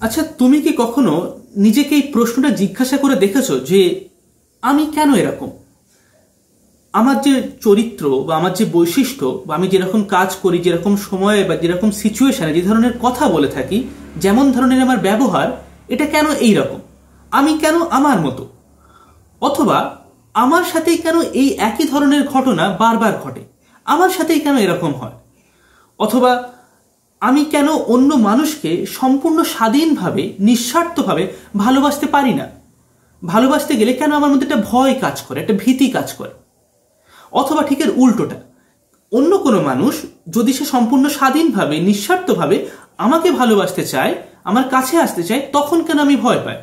আচ্ছা, তুমি কি কখনো নিজেকে এই প্রশ্নটা জিজ্ঞাসা করে দেখেছো যে আমি কেন এরকম? আমার যে চরিত্র বা আমার যে বৈশিষ্ট্য বা আমি যেরকম কাজ করি, যেরকম সময়ে বা যেরকম সিচুয়েশনে যে ধরনের কথা বলে থাকি, যেমন ধরনের আমার ব্যবহার, এটা কেন এই রকম? আমি কেন আমার মতো? অথবা আমার সাথেই কেন এই একই ধরনের ঘটনা বারবার ঘটে? আমার সাথেই কেন এরকম হয়? অথবা আমি কেন অন্য মানুষকে সম্পূর্ণ স্বাধীনভাবে নিঃস্বার্থভাবে ভালোবাসতে পারি না? ভালোবাসতে গেলে কেন আমার মধ্যে একটা ভয় কাজ করে, একটা ভীতি কাজ করে? অথবা ঠিক এর উল্টোটা, অন্য কোনো মানুষ যদি সে সম্পূর্ণ স্বাধীনভাবে নিঃস্বার্থভাবে আমাকে ভালোবাসতে চায়, আমার কাছে আসতে চায়, তখন কেন আমি ভয় পাই?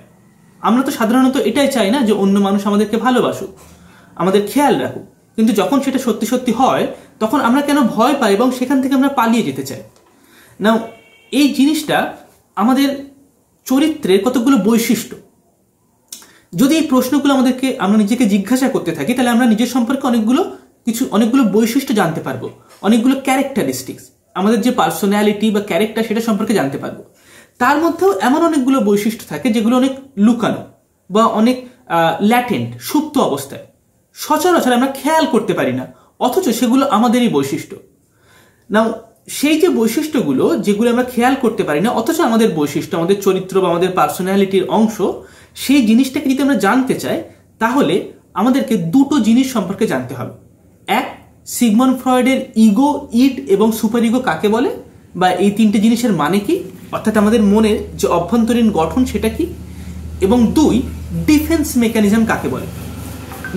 আমরা তো সাধারণত এটাই চাই না যে অন্য মানুষ আমাদেরকে ভালোবাসুক, আমাদের খেয়াল রাখুক, কিন্তু যখন সেটা সত্যি সত্যি হয় তখন আমরা কেন ভয় পাই এবং সেখান থেকে আমরা পালিয়ে যেতে চাই? না, এই জিনিসটা আমাদের চরিত্রের কতগুলো বৈশিষ্ট্য। যদি এই প্রশ্নগুলো আমরা নিজেকে জিজ্ঞাসা করতে থাকি, তাহলে আমরা নিজের সম্পর্কে অনেকগুলো বৈশিষ্ট্য জানতে পারবো, অনেকগুলো ক্যারেক্টারিস্টিক্স, আমাদের যে পার্সোনালিটি বা ক্যারেক্টার সেটা সম্পর্কে জানতে পারবো। তার মধ্যেও এমন অনেকগুলো বৈশিষ্ট্য থাকে যেগুলো অনেক লুকানো বা অনেক ল্যাটেন্ট, সুপ্ত অবস্থায়, সচরাচর আমরা খেয়াল করতে পারি না, অথচ সেগুলো আমাদেরই বৈশিষ্ট্য। নাও, সেই যে বৈশিষ্ট্যগুলো যেগুলো আমরা খেয়াল করতে পারি না অথচ আমাদের বৈশিষ্ট্য, আমাদের চরিত্র বা আমাদের পার্সোনালিটির অংশ, সেই জিনিসটাকে যদি আমরা জানতে চাই তাহলে আমাদেরকে দুটো জিনিস সম্পর্কে জানতে হবে। এক, সিগমন্ড ফ্রয়েডের ইগো, ইড এবং সুপার ইগো কাকে বলে, বা এই তিনটে জিনিসের মানে কি, অর্থাৎ আমাদের মনের যে অভ্যন্তরীণ গঠন সেটা কি। এবং দুই, ডিফেন্স মেকানিজম কাকে বলে।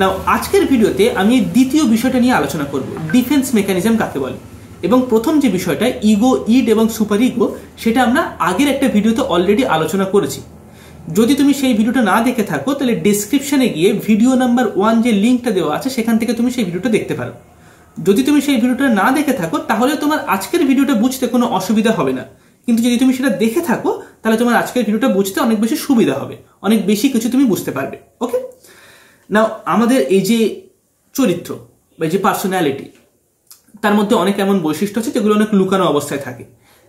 নাও, আজকের ভিডিওতে আমি দ্বিতীয় বিষয়টা নিয়ে আলোচনা করব, ডিফেন্স মেকানিজম কাকে বলে। এবং প্রথম যে বিষয়টা ইগো, ইড এবং সুপার ইগো, সেটা আমরা আগের একটা ভিডিওতে অলরেডি আলোচনা করেছি। যদি তুমি সেই ভিডিওটা না দেখে থাকো তাহলে ডেসক্রিপশনে গিয়ে ভিডিও নাম্বার 1 যে লিঙ্কটা দেওয়া আছে সেখান থেকে তুমি সেই ভিডিওটা দেখতে পারো। যদি তুমি সেই ভিডিওটা না দেখে থাকো তাহলে তোমার আজকের ভিডিওটা বুঝতে কোনো অসুবিধা হবে না, কিন্তু যদি তুমি সেটা দেখে থাকো তাহলে তোমার আজকের ভিডিওটা বুঝতে অনেক বেশি সুবিধা হবে, অনেক বেশি কিছু তুমি বুঝতে পারবে। ওকে, নাও, আমাদের এই যে চরিত্র বা এই যে পার্সোনালিটি, তার মধ্যে অনেক এমন বৈশিষ্ট্য আছে যেগুলো অনেক লুকানো অবস্থায় থাকে।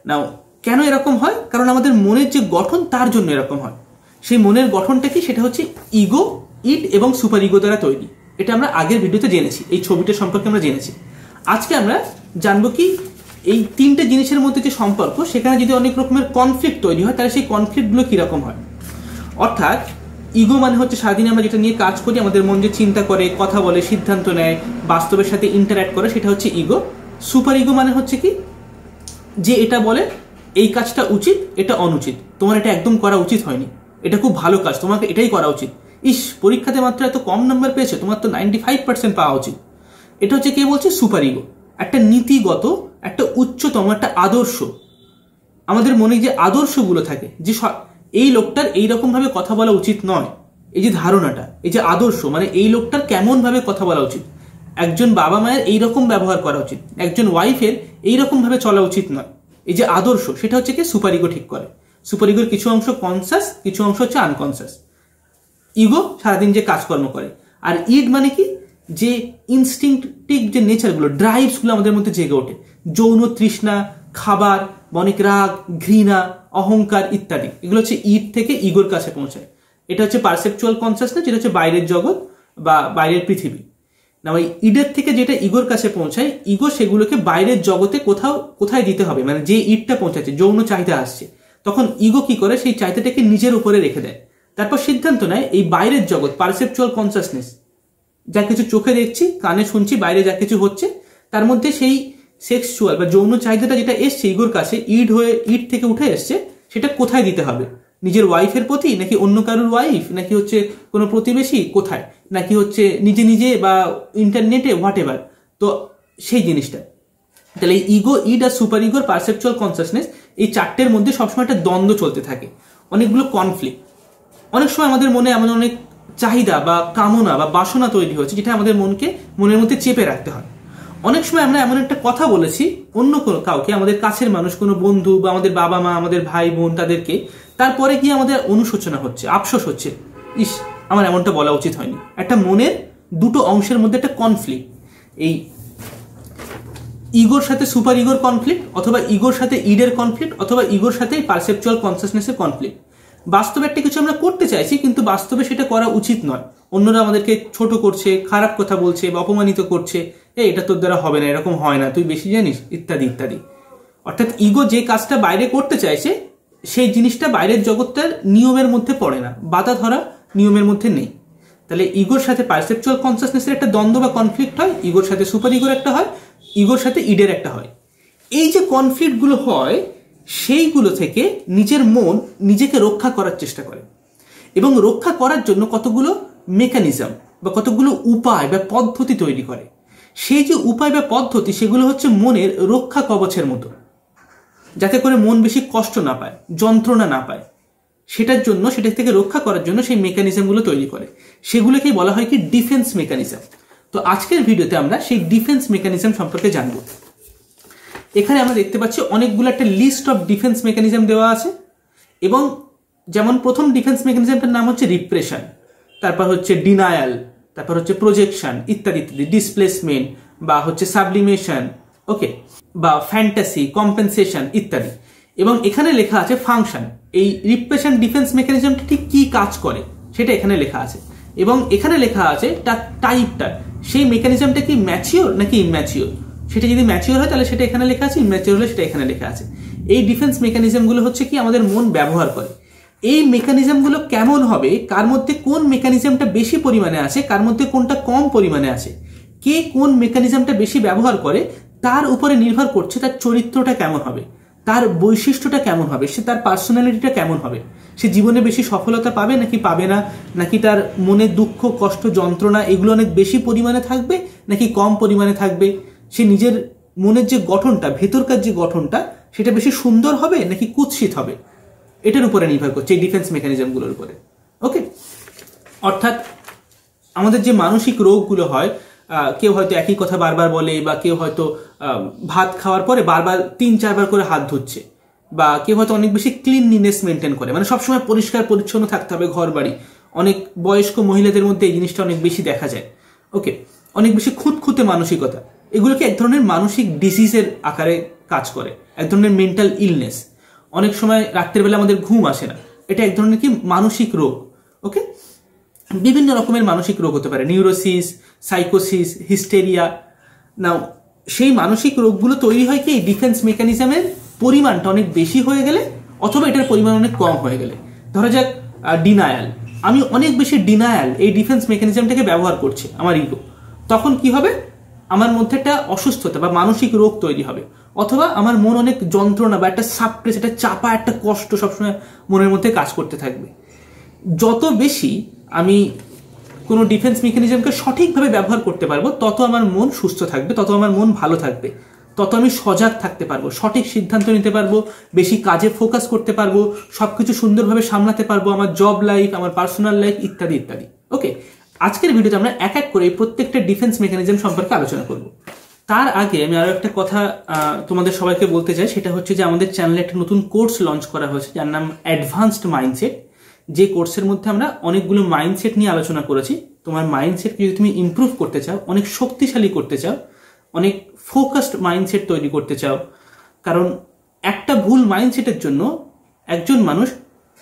নাও, কেন এরকম হয়? কারণ আমাদের মনের যে গঠন তার জন্য এরকম হয়। সেই মনের গঠনটা কি? সেটা হচ্ছে ইগো, ইড এবং সুপার ইগো দ্বারা তৈরি। এটা আমরা আগের ভিডিওতে জেনেছি, এই ছবিটা সম্পর্কে আমরা জেনেছি। আজকে আমরা জানবো কি এই তিনটে জিনিসের মধ্যে যে সম্পর্ক, সেখানে যদি অনেক রকমের কনফ্লিক্ট তৈরি হয় তাহলে সেই কনফ্লিক্টগুলো কিরকম হয়। অর্থাৎ ইগো মানে হচ্ছে সারাদিন আমরা যেটা নিয়ে কাজ করি, আমাদের মন যে চিন্তা করে, কথা বলে, সিদ্ধান্ত নেয়, বাস্তবের সাথে ইন্টারঅ্যাক্ট করে, সেটা হচ্ছে ইগো। সুপার ইগো মানে হচ্ছে কি, যে এটা বলে এই কাজটা উচিত, এটা অনুচিত, তোমার এটা একদম করা উচিত হয়নি, এটা খুব ভালো কাজ, তোমাকে এটাই করা উচিত, ইস পরীক্ষাতে মাত্র এত কম নাম্বার পেয়েছে, তোমার তো 95% পাওয়া উচিত। এটা হচ্ছে কে বলছে? Super ego. একটা নীতিগত, একটা উচ্চতম, একটা আদর্শ, আমাদের মনে যে আদর্শগুলো থাকে, যে এই লোকটার এইরকম ভাবে কথা বলা উচিত নয়, এই যে ধারণাটা, এই যে আদর্শ, মানে এই লোকটার কেমন ভাবে কথা বলা উচিত, একজন বাবা মায়ের এইরকম ব্যবহার করা উচিত, একজন ওয়াইফের এইরকম ভাবে চলা উচিত নয়, এই যে আদর্শ, সেটা হচ্ছে কি সুপার ইগো ঠিক করে। সুপার ইগোর কিছু অংশ কনসাস, কিছু অংশ হচ্ছে আনকনসাস। ইগো সারাদিন যে কাজকর্ম করে। আর ইড মানে কি, যে ইনস্টিংক্টিভ যে নেচারগুলো, ড্রাইভসগুলো আমাদের মধ্যে জেগে ওঠে, যৌন তৃষ্ণা, খাবার, অনেক রাগ, ঘৃণা, অহংকার ইত্যাদি, এগুলো হচ্ছে ইড থেকে ইগোর কাছে পৌঁছায়। এটা হচ্ছে পারসেপচুয়াল কনসাসনেস, যেটা হচ্ছে বাইরের জগৎ বা বাইরের পৃথিবী। না, ওই ইডের থেকে যেটা ইগোর কাছে পৌঁছায়, ইগো সেগুলোকে বাইরের জগতে কোথায় দিতে হবে, মানে যে ইডটা পৌঁছাচ্ছে, যৌন চাহিদা আসছে, তখন ইগো কি করে, সেই চাহিদাটাকে নিজের উপরে রেখে দেয়। তারপর সিদ্ধান্ত নেয় এই বাইরের জগৎ, পারসেপচুয়াল কনসাসনেস, যা কিছু চোখে দেখছি, কানে শুনছি, বাইরে যা কিছু হচ্ছে, তার মধ্যে সেই সেক্সুয়াল বা যৌন চাহিদাটা যেটা এসছে ইগোর কাছে, ইড থেকে উঠে এসছে, সেটা কোথায় দিতে হবে, নিজের ওয়াইফের প্রতি, নাকি অন্য কারোর ওয়াইফ, নাকি হচ্ছে কোনো প্রতিবেশী, কোথায়, নাকি হচ্ছে নিজে নিজে বা ইন্টারনেটে, হোয়াট এভার। তো সেই জিনিসটা, তাহলে এই ইগো, ইড আর সুপার ইগোর পারসেপচুয়াল কনসাসনেস, এই চারটের মধ্যে সবসময় একটা দ্বন্দ্ব চলতে থাকে, অনেকগুলো কনফ্লিক্ট। অনেক সময় আমাদের মনে এমন অনেক চাহিদা বা কামনা বা বাসনা তৈরি হচ্ছে, যেটা আমাদের মনের মধ্যে চেপে রাখতে হয়। অনেক সময় আমরা এমন একটা কথা বলেছি অন্য কাউকে, আমাদের কাছের মানুষ, কোনো বন্ধু বা আমাদের বাবা মা, আমাদের ভাই বোন, তাদেরকে, তারপরে গিয়ে আমাদের অনুশোচনা হচ্ছে, আফসোস হচ্ছে, ইস আমার এমনটা বলা উচিত হয়নি। একটা মনের দুটো অংশের মধ্যে একটা কনফ্লিক্ট। এই ইগোর সাথে সুপার ইগোর কনফ্লিক্ট, অথবা ইগোর সাথে ইডের কনফ্লিক্ট, অথবা ইগোর সাথে পারসেপচুয়াল কনসিয়াসনেসের কনফ্লিক্ট। বাস্তবে একটা কিছু আমরা করতে চাইছি, কিন্তু বাস্তবে সেটা করা উচিত নয়। অন্যরা আমাদেরকে ছোট করছে, খারাপ কথা বলছে বা অপমানিত করছে, এটা তোর দ্বারা হবে না, এরকম হয় না, তুই বেশি জানিস, ইত্যাদি ইত্যাদি। অর্থাৎ ইগো যে কাজটা বাইরে করতে চাইছে সেই জিনিসটা বাইরের জগৎটার নিয়মের মধ্যে পড়ে না, বাধা ধরা নিয়মের মধ্যে নেই। তাহলে ইগোর সাথে পারসেপচুয়াল কনসিয়াসনেসের একটা দ্বন্দ্ব বা কনফ্লিক্ট হয়, ইগোর সাথে সুপার ইগোর একটা হয়, ইগোর সাথে ইডের একটা হয়। এই যে কনফ্লিক্টগুলো হয় সেইগুলো থেকে নিজের মন নিজেকে রক্ষা করার চেষ্টা করে, এবং রক্ষা করার জন্য কতগুলো মেকানিজম বা কতগুলো উপায় বা পদ্ধতি তৈরি করে। সেই যে উপায় বা পদ্ধতি সেগুলো হচ্ছে মনের রক্ষা কবচের মতো, যাতে করে মন বেশি কষ্ট না পায়, যন্ত্রণা না পায়। সেটার জন্য, সেটা থেকে রক্ষা করার জন্য সেই মেকানিজমগুলো তৈরি করে। সেগুলোকেই বলা হয় কি ডিফেন্স মেকানিজম। তো আজকের ভিডিওতে আমরা সেই ডিফেন্স মেকানিজম সম্পর্কে জানবো। এখানে আমরা দেখতে পাচ্ছি অনেকগুলো একটা লিস্ট অফ ডিফেন্স মেকানিজম দেওয়া আছে, এবং যেমন প্রথম ডিফেন্স মেকানিজমটার নাম হচ্ছে রিপ্রেশন, তারপর হচ্ছে ডিনায়াল, তারপর হচ্ছে প্রজেকশন ইত্যাদি ইত্যাদি, ডিসপ্লেসমেন্ট বা হচ্ছে সাবলিমেশন, ওকে, বা ফ্যান্টাসি, কম্পেনসেশন ইত্যাদি। এবং এখানে লেখা আছে ফাংশন। এই রিপ্রেশন ডিফেন্স মেকানিজমটা ঠিক কি কাজ করে সেটা এখানে লেখা আছে, এবং এখানে লেখা আছে তার টাইপটা, সেই মেকানিজমটা কি ম্যাচিওর নাকি ইম্যাচিওর। সেটা যদি ম্যাচিওর হয় তাহলে সেটা এখানে লেখা আছে, ইম্যাচিওর হলে সেটা এখানে লেখা আছে। এই ডিফেন্স মেকানিজমগুলো হচ্ছে কি আমাদের মন ব্যবহার করে। এই মেকানিজমগুলো কেমন হবে, কার মধ্যে কোন মেকানিজমটা বেশি পরিমাণে আছে, কার মধ্যে কোনটা কম পরিমাণে আছে, কে কোন মেকানিজমটা বেশি ব্যবহার করে, তার উপরে নির্ভর করছে তার চরিত্রটা কেমন হবে, তার বৈশিষ্ট্যটা কেমন হবে, সে তার পার্সোনালিটিটা কেমন হবে, সে জীবনে বেশি সফলতা পাবে নাকি পাবে না, নাকি তার মনে দুঃখ, কষ্ট, যন্ত্রণা এগুলো অনেক বেশি পরিমাণে থাকবে নাকি কম পরিমাণে থাকবে, সে নিজের মনের যে গঠনটা, ভেতরকার যে গঠনটা, সেটা বেশি সুন্দর হবে নাকি কুৎসিত হবে, এটার উপরে নির্ভর করছে এই ডিফেন্স মেকানিজমগুলোর উপরে। ওকে, অর্থাৎ আমাদের যে মানসিক রোগগুলো হয়, কেউ হয়তো একই কথা বারবার বলে, বা কেউ হয়তো ভাত খাওয়ার পরে বারবার 3-4 বার করে হাত ধুচ্ছে, বা কেউ হয়তো অনেক বেশি ক্লিনলিনেস মেনটেন করে, মানে সবসময় পরিষ্কার পরিচ্ছন্ন থাকতে হবে ঘর বাড়ি। অনেক বয়স্ক মহিলাদের মধ্যে এই জিনিসটা অনেক বেশি দেখা যায়। ওকে, অনেক বেশি খুঁতখুঁতে মানসিকতা, এগুলোকে এক ধরনের মানসিক ডিজিজের আকারে কাজ করে, এক ধরনের মেন্টাল ইলনেস। অনেক সময় রাত্রের বেলা আমাদের ঘুম আসে না, এটা এক ধরনের কি মানসিক রোগ। ওকে, বিভিন্ন রকমের মানসিক রোগ হতে পারে, নিউরোসিস, সাইকোসিস, হিস্টেরিয়া। নাও সেই মানসিক রোগগুলো তৈরি হয় কি ডিফেন্স মেকানিজমের পরিমাণটা অনেক বেশি হয়ে গেলে, অথবা এটার পরিমাণ অনেক কম হয়ে গেলে। ধরা যাক ডিনায়াল, আমি অনেক বেশি ডিনায়াল এই ডিফেন্স মেকানিজমটাকে ব্যবহার করছি আমার ইগো, তখন কি হবে, আমার মধ্যে একটা অসুস্থতা বা মানসিক রোগ তৈরি হবে, অথবা আমার মন অনেক যন্ত্রণা বা একটা সাপ্রেস, একটা চাপা, একটা কষ্ট সবসময় মনের মধ্যে কাজ করতে থাকবে। যত বেশি আমি কোনো ডিফেন্স মেকানিজমকে সঠিকভাবে ব্যবহার করতে পারবো, তত আমার মন সুস্থ থাকবে, তত আমার মন ভালো থাকবে, তত আমি সজাগ থাকতে পারবো, সঠিক সিদ্ধান্ত নিতে পারবো, বেশি কাজে ফোকাস করতে পারবো, সবকিছু সুন্দরভাবে সামলাতে পারবো, আমার জব লাইফ, আমার পার্সোনাল লাইফ ইত্যাদি ইত্যাদি। ওকে, আজকের ভিডিওতে আমরা এক এক করে প্রত্যেকটা ডিফেন্স মেকানিজম সম্পর্কে আলোচনা করব। তার আগে আমি আরো একটা কথা তোমাদের সবাইকে বলতে চাই, সেটা হচ্ছে যে আমাদের চ্যানেলে একটা নতুন কোর্স লঞ্চ করা হয়েছে, যার নাম অ্যাডভান্সড মাইন্ডসেট। যে কোর্সের মধ্যে আমরা অনেকগুলো মাইন্ডসেট নিয়ে আলোচনা করেছি। তোমার মাইন্ডসেটকে যদি তুমি ইমপ্রুভ করতে চাও, অনেক শক্তিশালী করতে চাও, অনেক ফোকাসড মাইন্ডসেট তৈরি করতে চাও, কারণ একটা ভুল মাইন্ডসেটের জন্য একজন মানুষ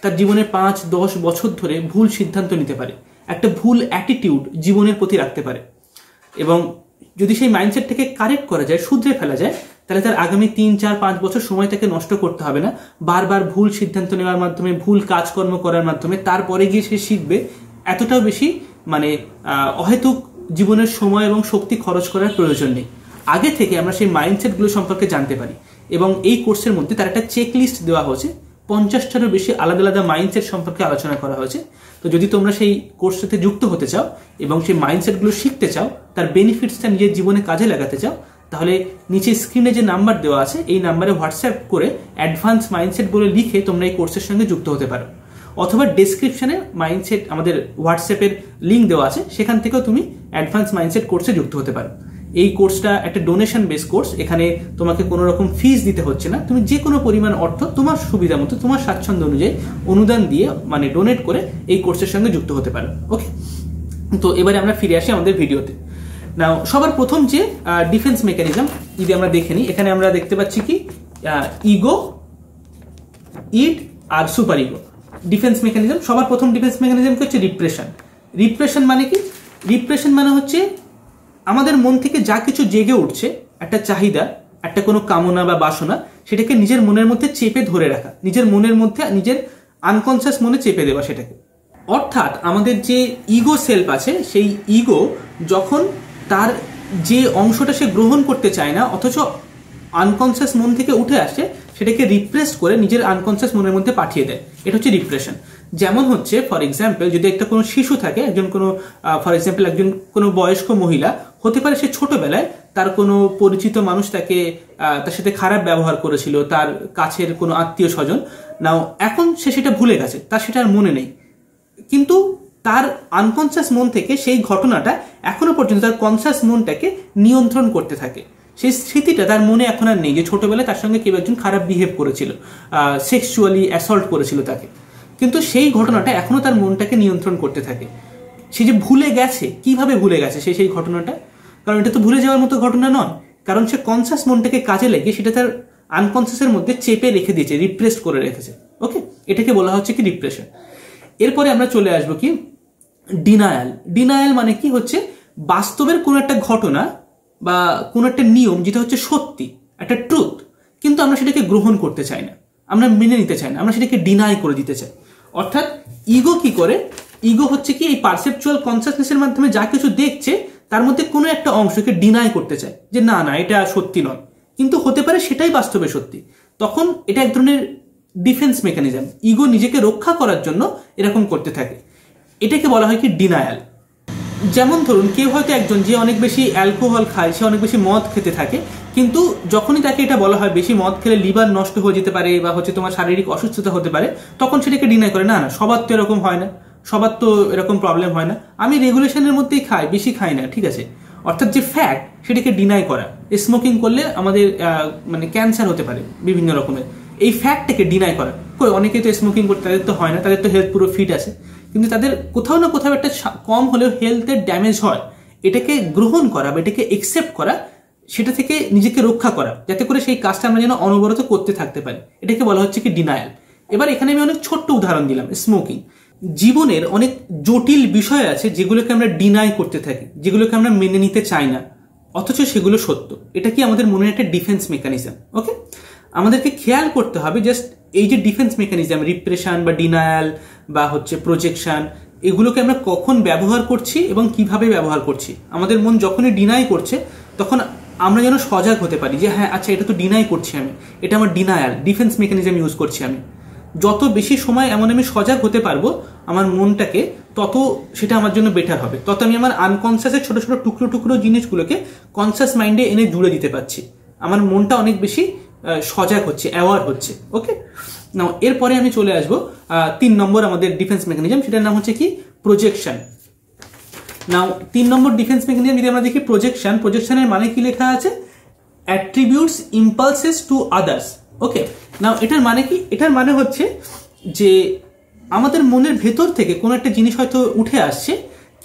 তার জীবনে 5-10 বছর ধরে ভুল সিদ্ধান্ত নিতে পারে, একটা ভুল অ্যাটিটিউড জীবনের প্রতি রাখতে পারে। এবং যদি সেই মাইন্ডসেটটাকে কারেক্ট করা যায়, শুধরে ফেলা যায়, তাহলে তার আগামী 3-4-5 বছর সময় তাকে নষ্ট করতে হবে না বারবার ভুল সিদ্ধান্ত নেওয়ার মাধ্যমে, ভুল কাজকর্ম করার মাধ্যমে। তারপরে গিয়ে সে শিখবে, এতটাও বেশি মানে অহেতুক জীবনের সময় এবং শক্তি খরচ করার প্রয়োজন নেই। আগে থেকে আমরা সেই মাইন্ডসেটগুলো সম্পর্কে জানতে পারি, এবং এই কোর্সের মধ্যে তার একটা চেক লিস্ট দেওয়া হয়েছে, 50টারও বেশি আলাদা আলাদা মাইন্ডসেট সম্পর্কে আলোচনা করা হয়েছে। তো যদি তোমরা সেই কোর্সের সাথে যুক্ত হতে চাও এবং সেই মাইন্ডসেটগুলো শিখতে চাও, তার বেনিফিটসটা নিজের জীবনে কাজে লাগাতে চাও, তাহলে নিচে স্ক্রিনে যে নাম্বার দেওয়া আছে এই নাম্বারে হোয়াটসঅ্যাপ করে অ্যাডভান্স মাইন্ডসেট বলে লিখে তোমরা এই কোর্সের সঙ্গে যুক্ত হতে পারো। অথবা ডেসক্রিপশনে মাইন্ডসেট আমাদের হোয়াটসঅ্যাপের লিঙ্ক দেওয়া আছে, সেখান থেকেও তুমি অ্যাডভান্স মাইন্ডসেট কোর্সে যুক্ত হতে পারো। এই কোর্সটা একটা ডোনেশন বেস কোর্স, এখানে তোমাকে কোনো রকম ফিস দিতে হচ্ছে না। তুমি যে কোনো পরিমাণ অর্থ তোমার সুবিধা মতো, তোমার স্বাচ্ছন্দ্য অনুযায়ী অনুদান দিয়ে, মানে ডোনেট করে এই কোর্সের সঙ্গে যুক্ত হতে পারো। ওকে, তো এবারে আমরা ফিরে আসি আমাদের ভিডিওতে। নাও সবার প্রথম যে ডিফেন্স মেকানিজম যদি আমরা দেখে নিই, এখানে আমরা দেখতে পাচ্ছি কি ইগো, ইড আর সুপার ইগো। ডিফেন্স মেকানিজম, সবার প্রথম ডিফেন্স মেকানিজম হচ্ছে রিপ্রেশন। রিপ্রেশন মানে কি? রিপ্রেশন মানে হচ্ছে আমাদের মন থেকে যা কিছু জেগে উঠছে, একটা চাহিদা, একটা কোনো কামনা বা বাসনা, সেটাকে নিজের মনের মধ্যে চেপে ধরে রাখা, নিজের মনের মধ্যে, নিজের আনকনসিয়াস মনে চেপে দেওয়া সেটাকে। অর্থাৎ আমাদের যে ইগো সেলফ আছে, সেই ইগো যখন তার যে অংশটা সে গ্রহণ করতে চায় না, অথচ আনকনসিয়াস মন থেকে উঠে আসে, সেটাকে রিপ্রেস করে নিজের আনকনসিয়াস মনের মধ্যে পাঠিয়ে দেয়। এটা হচ্ছে রিপ্রেশন। যেমন হচ্ছে ফর এক্সাম্পল, যদি একটা কোনো শিশু থাকে, একজন কোনো ফর এক্সাম্পল একজন কোনো বয়স্ক মহিলা হতে পারে, সে ছোটবেলায় তার কোনো পরিচিত মানুষ তার সাথে খারাপ ব্যবহার করেছিল, তার কাছের কোনো আত্মীয় স্বজন। নাও এখন সে সেটা ভুলে গেছে, তার সেটা আর মনে নেই, কিন্তু তার আনকনসিয়াস মন থেকে সেই ঘটনাটা এখনো পর্যন্ত তার কনসিয়াস মনটাকে নিয়ন্ত্রণ করতে থাকে। সেই স্মৃতিটা তার মনে এখন আর নেই যে ছোটবেলায় তার সঙ্গে কেউ একজন খারাপ বিহেভ করেছিল, সেক্সুয়ালি অ্যাসল্ট করেছিল তাকে, কিন্তু সেই ঘটনাটা এখনো তার মনটাকে নিয়ন্ত্রণ করতে থাকে। সে যে ভুলে গেছে, কিভাবে ভুলে গেছে সে সেই ঘটনাটা? কারণ এটা তো ভুলে যাওয়ার মতো ঘটনা নয়, কারণ সে কনসিয়াস মনটাকে কাজে লেগে সেটা তার আনকনসিয়াসের মধ্যে চেপে রেখে দিয়েছে, রিপ্রেস করে রেখেছে। ওকে, এটাকে বলা হচ্ছে কি রিপ্রেশন। এরপরে আমরা চলে আসবো কি ডিনায়াল। ডিনায়াল মানে কি হচ্ছে বাস্তবের কোনো একটা ঘটনা বা কোনো একটা নিয়ম যেটা হচ্ছে সত্যি, একটা ট্রুথ, কিন্তু আমরা সেটাকে গ্রহণ করতে চাই না, আমরা মেনে নিতে চাই না, আমরা সেটাকে ডিনাই করে দিতে চাই। অর্থাৎ ইগো কি করে? ইগো হচ্ছে কি এই পারসেপচুয়াল কনসিয়াসনেসের মাধ্যমে যা কিছু দেখছে তার মধ্যে কোনো একটা অংশকে ডিনাই করতে চায়, যে না না এটা সত্যি নয়, কিন্তু হতে পারে সেটাই বাস্তবে সত্যি। তখন এটা এক ধরনের ডিফেন্স মেকানিজম, ইগো নিজেকে রক্ষা করার জন্য এরকম করতে থাকে। এটাকে বলা হয় কি ডিনায়াল। যেমন ধরুন কেউ হয়তো একজন যে অনেক বেশি অ্যালকোহল খায়, সে অনেক বেশি মদ খেতে থাকে, কিন্তু যখনই তাকে এটা বলা হয় বেশি মদ খেলে লিভার নষ্ট হয়ে যেতে পারে বা হচ্ছে তোমার শারীরিক অসুস্থতা হতে পারে, তখন সেটাকে ডিনাই করে, না না সবার তো এরকম হয় না, সবার তো এরকম প্রবলেম হয় না, আমি রেগুলেশনের মধ্যেই খাই, বেশি খাই না, ঠিক আছে। অর্থাৎ যে ফ্যাক্ট সেটাকে ডিনাই করা। স্মোকিং করলে আমাদের মানে ক্যান্সার হতে পারে বিভিন্ন রকমের, এই ফ্যাক্টটাকে ডিনাই করা। কই অনেকেই তো স্মোকিং করতে, তাদের তো হয় না, তাদের তো হেলথ পুরো ফিট আছে, কিন্তু তাদের কোথাও না কোথাও একটা কম হলেও হেলথের ড্যামেজ হয়। এটাকে গ্রহণ করা বা এটাকে একসেপ্ট করা, সেটা থেকে নিজেকে রক্ষা করা, যাতে করে সেই কাজটা আমরা যেন অনবরত করতে থাকতে পারি, এটাকে বলা হচ্ছে কি ডিনায়াল। এবার এখানে আমি অনেক ছোট্ট উদাহরণ দিলাম। স্মোকিং। জীবনের অনেক জটিল বিষয় আছে যেগুলোকে আমরা ডিনাই করতে থাকি, যেগুলোকে আমরা মেনে নিতে চাই না, অথচ সেগুলো সত্য। এটা কি আমাদের মনের একটা ডিফেন্স মেকানিজম। ওকে, আমাদেরকে খেয়াল করতে হবে জাস্ট এই যে ডিফেন্স মেকানিজম, রিপ্রেশন বা ডিনায়াল বা হচ্ছে প্রজেকশন, এগুলোকে আমরা কখন ব্যবহার করছি এবং কিভাবে ব্যবহার করছি। আমাদের মন যখনই ডিনাই করছে তখন আমরা যেন সজাগ হতে পারি যে হ্যাঁ আচ্ছা এটা তো ডিনাই করছি আমি, এটা আমার ডিনায়াল, ডিফেন্স মেকানিজম ইউজ করছি আমি। যত বেশি সময় এমন আমি সজাগ হতে পারবো আমার মনটাকে, তত সেটা আমার জন্য বেটার হবে, তত আমি আমার আনকনসিয়াসের ছোট ছোট টুকরো টুকরো জিনিসগুলোকে কনসিয়াস মাইন্ডে এনে জুড়ে দিতে পারছি। আমার মনটা অনেক বেশি সজাগ হচ্ছে, অ্যাওয়ার হচ্ছে। ওকে, নাও এরপরে আমি চলে আসবো 3 নম্বর আমাদের ডিফেন্স মেকানিজম, সেটার নাম হচ্ছে কি প্রজেকশন। নাও 3 নম্বর ডিফেন্স মেকানিজম যদি আমরা দেখি প্রজেকশন, প্রজেকশনের মানে কি লেখা আছে? Attributes impulses to others. Okay, now এটার মানে কি? এটার মানে হচ্ছে যে আমাদের মনের ভেতর থেকে কোনো একটা জিনিস হয়তো উঠে আসছে,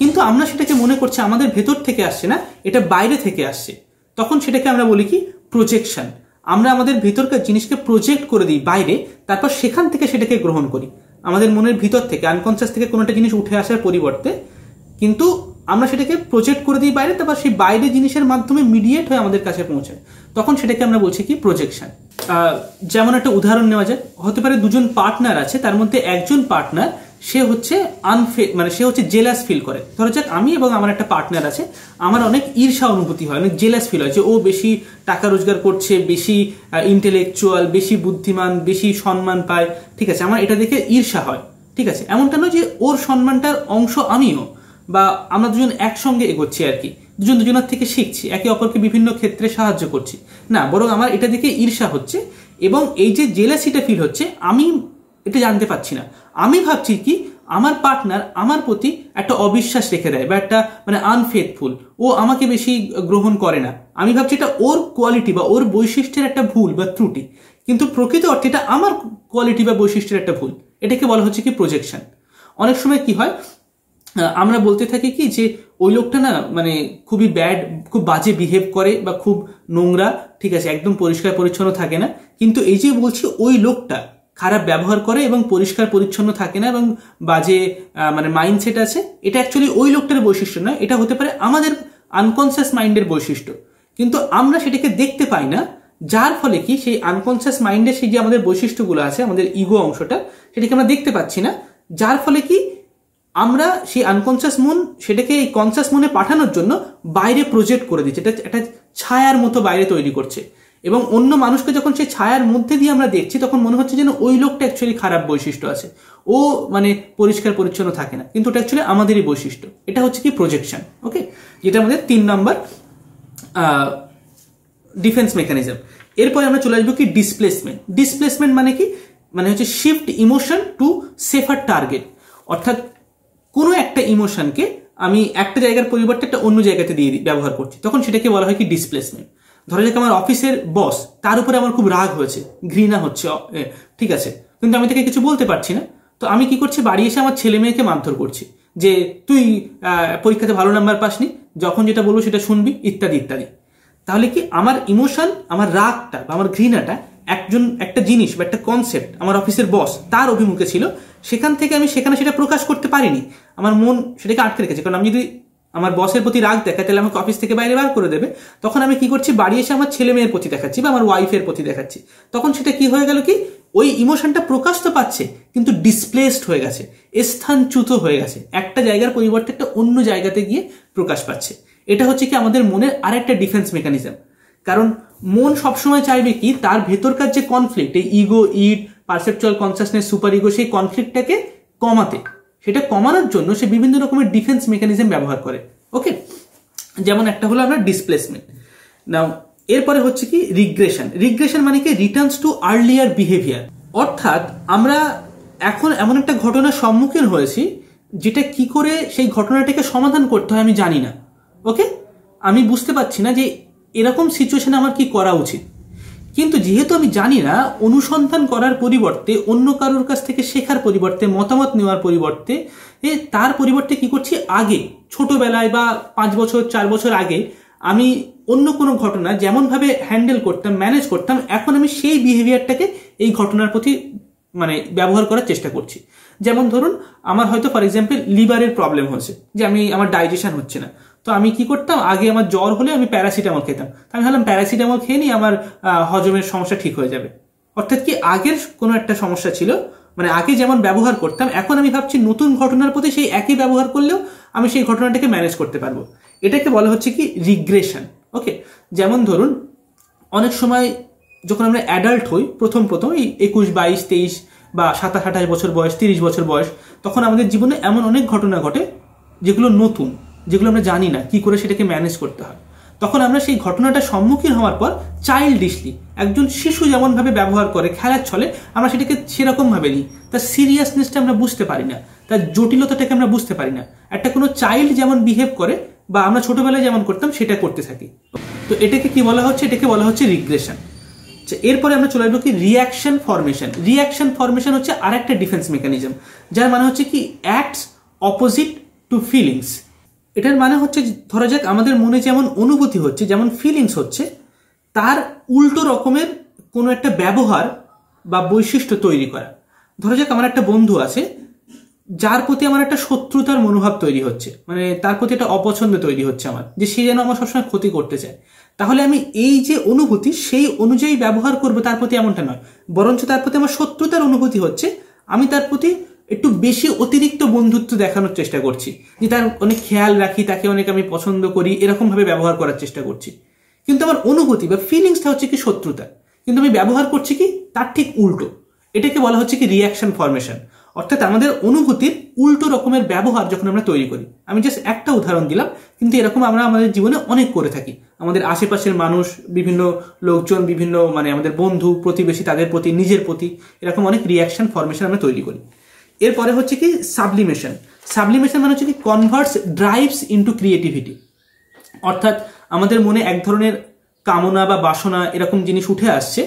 কিন্তু আমরা সেটাকে মনে করছি আমাদের ভেতর থেকে আসছে না, এটা বাইরে থেকে আসছে, তখন সেটাকে আমরা বলি কি প্রজেকশন। আমরা আমাদের ভিতরকার জিনিসকে প্রজেক্ট করে দিই বাইরে, তারপর সেখান থেকে সেটাকে গ্রহণ করি। আমাদের মনের ভিতর থেকে, আনকনসিয়াস থেকে কোনো একটা জিনিস উঠে আসার পরিবর্তে কিন্তু আমরা সেটাকে প্রজেক্ট করে দিই বাইরে, তারপর সেই বাইরে জিনিসের মাধ্যমে মিডিয়েট হয়ে আমাদের কাছে পৌঁছায়, তখন সেটাকে আমরা বলছি কি প্রজেকশন। যেমন একটা উদাহরণ নেওয়া যায়, হতে পারে দুজন পার্টনার আছে, তার মধ্যে একজন পার্টনার সে হচ্ছে মানে সে হচ্ছে জেলাস ফিল করে। ধরো যাক আমি এবং আমার একটা পার্টনার আছে, আমার অনেক ঈর্ষা অনুভূতি হয়, অনেক জেলাস ফিল হয় যে ও বেশি টাকা রোজগার করছে, বেশি ইন্টেলেকচুয়াল, বেশি বুদ্ধিমান, বেশি সম্মান পায়, ঠিক আছে, আমার এটা দেখে ঈর্ষা হয়। ঠিক আছে, এমনটা নয় যে ওর সম্মানটার অংশ আমিও, বা আমরা দুজন একসঙ্গে এগোচ্ছি আর কি, দুজন দুজনের থেকে শিখছি, একে অপরকে বিভিন্ন ক্ষেত্রে সাহায্য করছি, না, বরং আমার এটা দেখে ঈর্ষা হচ্ছে। এবং এই যে জেলাসিটা ফিল হচ্ছে, আমি এটা জানতে পারছি না, আমি ভাবছি কি আমার পার্টনার আমার প্রতি একটা অবিশ্বাস রেখে দেয় বা একটা মানে আনফেথফুল, ও আমাকে বেশি গ্রহণ করে না, আমি ভাবছি এটা ওর কোয়ালিটি বা ওর বৈশিষ্ট্যের একটা ভুল বা ত্রুটি, কিন্তু প্রকৃত অর্থে এটা আমার কোয়ালিটি বা বৈশিষ্ট্যের একটা ভুল। এটাকে বলা হচ্ছে কি প্রজেকশন। অনেক সময় কি হয়, আমরা বলতে থাকি কি যে ওই লোকটা না মানে খুবই ব্যাড, খুব বাজে বিহেভ করে বা খুব নোংরা, ঠিক আছে, একদম পরিষ্কার পরিচ্ছন্ন থাকে না। কিন্তু এই যে বলছি ওই লোকটা খারাপ ব্যবহার করে এবং পরিষ্কার পরিচ্ছন্ন থাকে না এবং বাজে মানে মাইন্ডসেট আছে, এটা অ্যাকচুয়ালি ওই লোকটার বৈশিষ্ট্য নয়, এটা হতে পারে আমাদের আনকনসিয়াস মাইন্ডের বৈশিষ্ট্য। কিন্তু আমরা সেটাকে দেখতে পাই না, যার ফলে কি সেই আনকনসিয়াস মাইন্ডের সেই যে আমাদের বৈশিষ্ট্যগুলো আছে, আমাদের ইগো অংশটা, সেটাকে আমরা দেখতে পাচ্ছি না। যার ফলে কি আমরা সেই আনকনসিয়াস মন সেটাকে এই কনসিয়াস মনে পাঠানোর জন্য বাইরে প্রজেক্ট করে দিচ্ছে, এটা একটা ছায়ার মতো বাইরে তৈরি করছে। এবং অন্য মানুষকে যখন সেই ছায়ার মধ্যে দিয়ে আমরা দেখছি, তখন মনে হচ্ছে যেন ওই লোকটা অ্যাকচুয়ালি খারাপ বৈশিষ্ট্য আছে, ও মানে পরিষ্কার পরিচ্ছন্ন থাকে না, কিন্তু ওটা অ্যাকচুয়ালি আমাদেরই বৈশিষ্ট্য। এটা হচ্ছে কি প্রজেকশন। ওকে, যেটা আমাদের 3 নম্বর ডিফেন্স মেকানিজম। এরপরে আমরা চলে আসবো কি ডিসপ্লেসমেন্ট। ডিসপ্লেসমেন্ট মানে কি, মানে হচ্ছে shift emotion to safer target. অর্থাৎ কোনো একটা ইমোশনকে আমি একটা জায়গার পরিবর্তে একটা অন্য জায়গাতে দিয়ে ব্যবহার করছি, তখন সেটাকে বলা হয় কি ডিসপ্লেসমেন্ট। ধরা যাক আমার অফিসের বস, তার উপরে আমার খুব রাগ হয়েছে, ঘৃণা হচ্ছে, ঠিক আছে, কিন্তু আমি তাকে কিছু বলতে পারছি না। তো আমি কি করছি, বাড়ি এসে আমার ছেলে মেয়েকে মারধর করছি যে তুই পরীক্ষাতে ভালো নাম্বার পাসনি, যখন যেটা বলবো সেটা শুনবি, ইত্যাদি ইত্যাদি। তাহলে কি আমার ইমোশন, আমার রাগটা বা আমার ঘৃণাটা একটা জিনিস বা একটা কনসেপ্ট, আমার অফিসের বস তার অভিমুখে ছিল, সেখান থেকে আমি সেখানে সেটা প্রকাশ করতে পারিনি, আমার মন সেটাকে আটকে রেখেছে। কারণ আমি যদি আমার বসের প্রতি রাগ দেখাই, তাহলে আমাকে অফিস থেকে বাইরে বার করে দেবে। তখন আমি কি করছি, বাড়ি এসে আমার ছেলে মেয়ের প্রতি দেখাচ্ছি বা আমার ওয়াইফের প্রতি দেখাচ্ছি। তখন সেটা কি হয়ে গেল, কি ওই ইমোশনটা প্রকাশ তো পাচ্ছে, কিন্তু ডিসপ্লেসড হয়ে গেছে, স্থানচ্যুত হয়ে গেছে, একটা জায়গার পরিবর্তে একটা অন্য জায়গাতে গিয়ে প্রকাশ পাচ্ছে। এটা হচ্ছে কি আমাদের মনের আরেকটা ডিফেন্স মেকানিজম। কারণ মন সবসময় চাইবে কি, তার ভেতরকার যে কনফ্লিক্ট, এই ego, id, perceptual consciousness, super ego, সেই কনফ্লিক্টটাকে কমাতে, সেটা কমানোর জন্য সে বিভিন্ন রকমের ডিফেন্স মেকানিজম ব্যবহার করে। ওকে, যেমন একটা হলো আমরা ডিসপ্লেসমেন্ট। নাও এরপরে হচ্ছে কি রিগ্রেশন। রিগ্রেশন মানে কি রিটার্নস টু আর্লিয়ার বিহেভিয়ার। অর্থাৎ আমরা এখন এমন একটা ঘটনার সম্মুখীন হয়েছি, যেটা কি করে সেই ঘটনাটাকে সমাধান করতে হয় আমি জানি না। ওকে, আমি বুঝতে পারছি না যে এরকম সিচুয়েশনে আমার কি করা উচিত। কিন্তু যেহেতু আমি জানি না, অনুসন্ধান করার পরিবর্তে, অন্য কারোর কাছ থেকে শেখার পরিবর্তে, মতামত নেওয়ার পরিবর্তে, তার পরিবর্তে কি করছি, আগে ছোটবেলায় বা 5 বছর 4 বছর আগে আমি অন্য কোনো ঘটনা যেমনভাবে হ্যান্ডেল করতাম, ম্যানেজ করতাম, এখন আমি সেই বিহেভিয়ারটাকে এই ঘটনার প্রতি মানে ব্যবহার করার চেষ্টা করছি। যেমন ধরুন, আমার হয়তো ফর এক্সাম্পল লিভারের প্রবলেম হচ্ছে, যে আমার ডাইজেশন হচ্ছে না। তো আমি কি করতাম, আগে আমার জ্বর হলে আমি প্যারাসিটামল খেতাম। আমি ভাবলাম প্যারাসিটামল খেয়ে নিই, আমার হজমের সমস্যা ঠিক হয়ে যাবে। অর্থাৎ কি আগের কোনো একটা সমস্যা ছিল, মানে আগে যেমন ব্যবহার করতাম, এখন আমি ভাবছি নতুন ঘটনার প্রতি সেই একই ব্যবহার করলেও আমি সেই ঘটনাটাকে ম্যানেজ করতে পারবো। এটাকে বলা হচ্ছে কি রিগ্রেশন। ওকে, যেমন ধরুন অনেক সময় যখন আমরা অ্যাডাল্ট হই, প্রথম এই 21, 22, 23 বা 27, 28 বছর বয়স, 30 বছর বয়স, তখন আমাদের জীবনে এমন অনেক ঘটনা ঘটে যেগুলো নতুন, যেগুলো আমরা জানি না কি করে সেটাকে ম্যানেজ করতে হয়। তখন আমরা সেই ঘটনাটার সম্মুখীন হওয়ার পর চাইল্ডিশলি, একজন শিশু যেমন ভাবে ব্যবহার করে খেলার ছলে, আমরা সেটাকে সেরকম ভাবে নিই, তার সিরিয়াসনেসটা আমরা বুঝতে পারি না, তার জটিলতাটাকে আমরা বুঝতে পারি না। একটা কোনো চাইল্ড যেমন বিহেভ করে বা আমরা ছোটবেলায় যেমন করতাম সেটা করতে থাকি। তো এটাকে কি বলা হচ্ছে, এটাকে বলা হচ্ছে রিগ্রেশন। এরপরে আমরা চলে আসবো কি রিঅ্যাকশন ফরমেশন। রিঅ্যাকশন ফরমেশন হচ্ছে আরেকটা ডিফেন্স মেকানিজম, যার মানে হচ্ছে কি অ্যাক্টস অপোজিট টু ফিলিংস। এটার মানে হচ্ছে, ধরা যাক আমাদের মনে যেমন অনুভূতি হচ্ছে, যেমন ফিলিংস হচ্ছে, তার উল্টো রকমের কোনো একটা ব্যবহার বা বৈশিষ্ট্য তৈরি করা। ধরা যাক আমার একটা বন্ধু আছে, যার প্রতি আমার একটা শত্রুতার মনোভাব তৈরি হচ্ছে, মানে তার প্রতি একটা অপছন্দ তৈরি হচ্ছে আমার, যে সে যেন আমার সবসময় ক্ষতি করতে চায়। তাহলে আমি এই যে অনুভূতি, সেই অনুযায়ী ব্যবহার করবো তার প্রতি, এমনটা নয়, বরঞ্চ তার প্রতি আমার শত্রুতার অনুভূতি হচ্ছে, আমি তার প্রতি একটু বেশি অতিরিক্ত বন্ধুত্ব দেখানোর চেষ্টা করছি, যে তার অনেক খেয়াল রাখি, তাকে অনেক আমি পছন্দ করি, এরকম ভাবে ব্যবহার করার চেষ্টা করছি। কিন্তু আমার অনুভূতি বা ফিলিংসটা হচ্ছে কি শত্রুতা, কিন্তু আমি ব্যবহার করছি কি তার ঠিক উল্টো। এটাকে বলা হচ্ছে কি রিঅ্যাকশন ফরমেশন। অর্থাৎ আমাদের অনুভূতির উল্টো রকমের ব্যবহার যখন আমরা তৈরি করি। আমি জাস্ট একটা উদাহরণ দিলাম, কিন্তু এরকম আমরা আমাদের জীবনে অনেক করে থাকি। আমাদের আশেপাশের মানুষ, বিভিন্ন লোকজন, বিভিন্ন মানে আমাদের বন্ধু, প্রতিবেশী, তাদের প্রতি, নিজের প্রতি, এরকম অনেক রিঅ্যাকশন ফরমেশন আমরা তৈরি করি। এরপরে হচ্ছে কি সাবলিমেশন। সাবলিমেশন মানে হচ্ছে কি কনভার্টস ড্রাইভস ইনটু ক্রিয়েটিভিটি। অর্থাৎ আমাদের মনে এক ধরনের কামনা বা বাসনা এরকম জিনিস উঠে আসছে,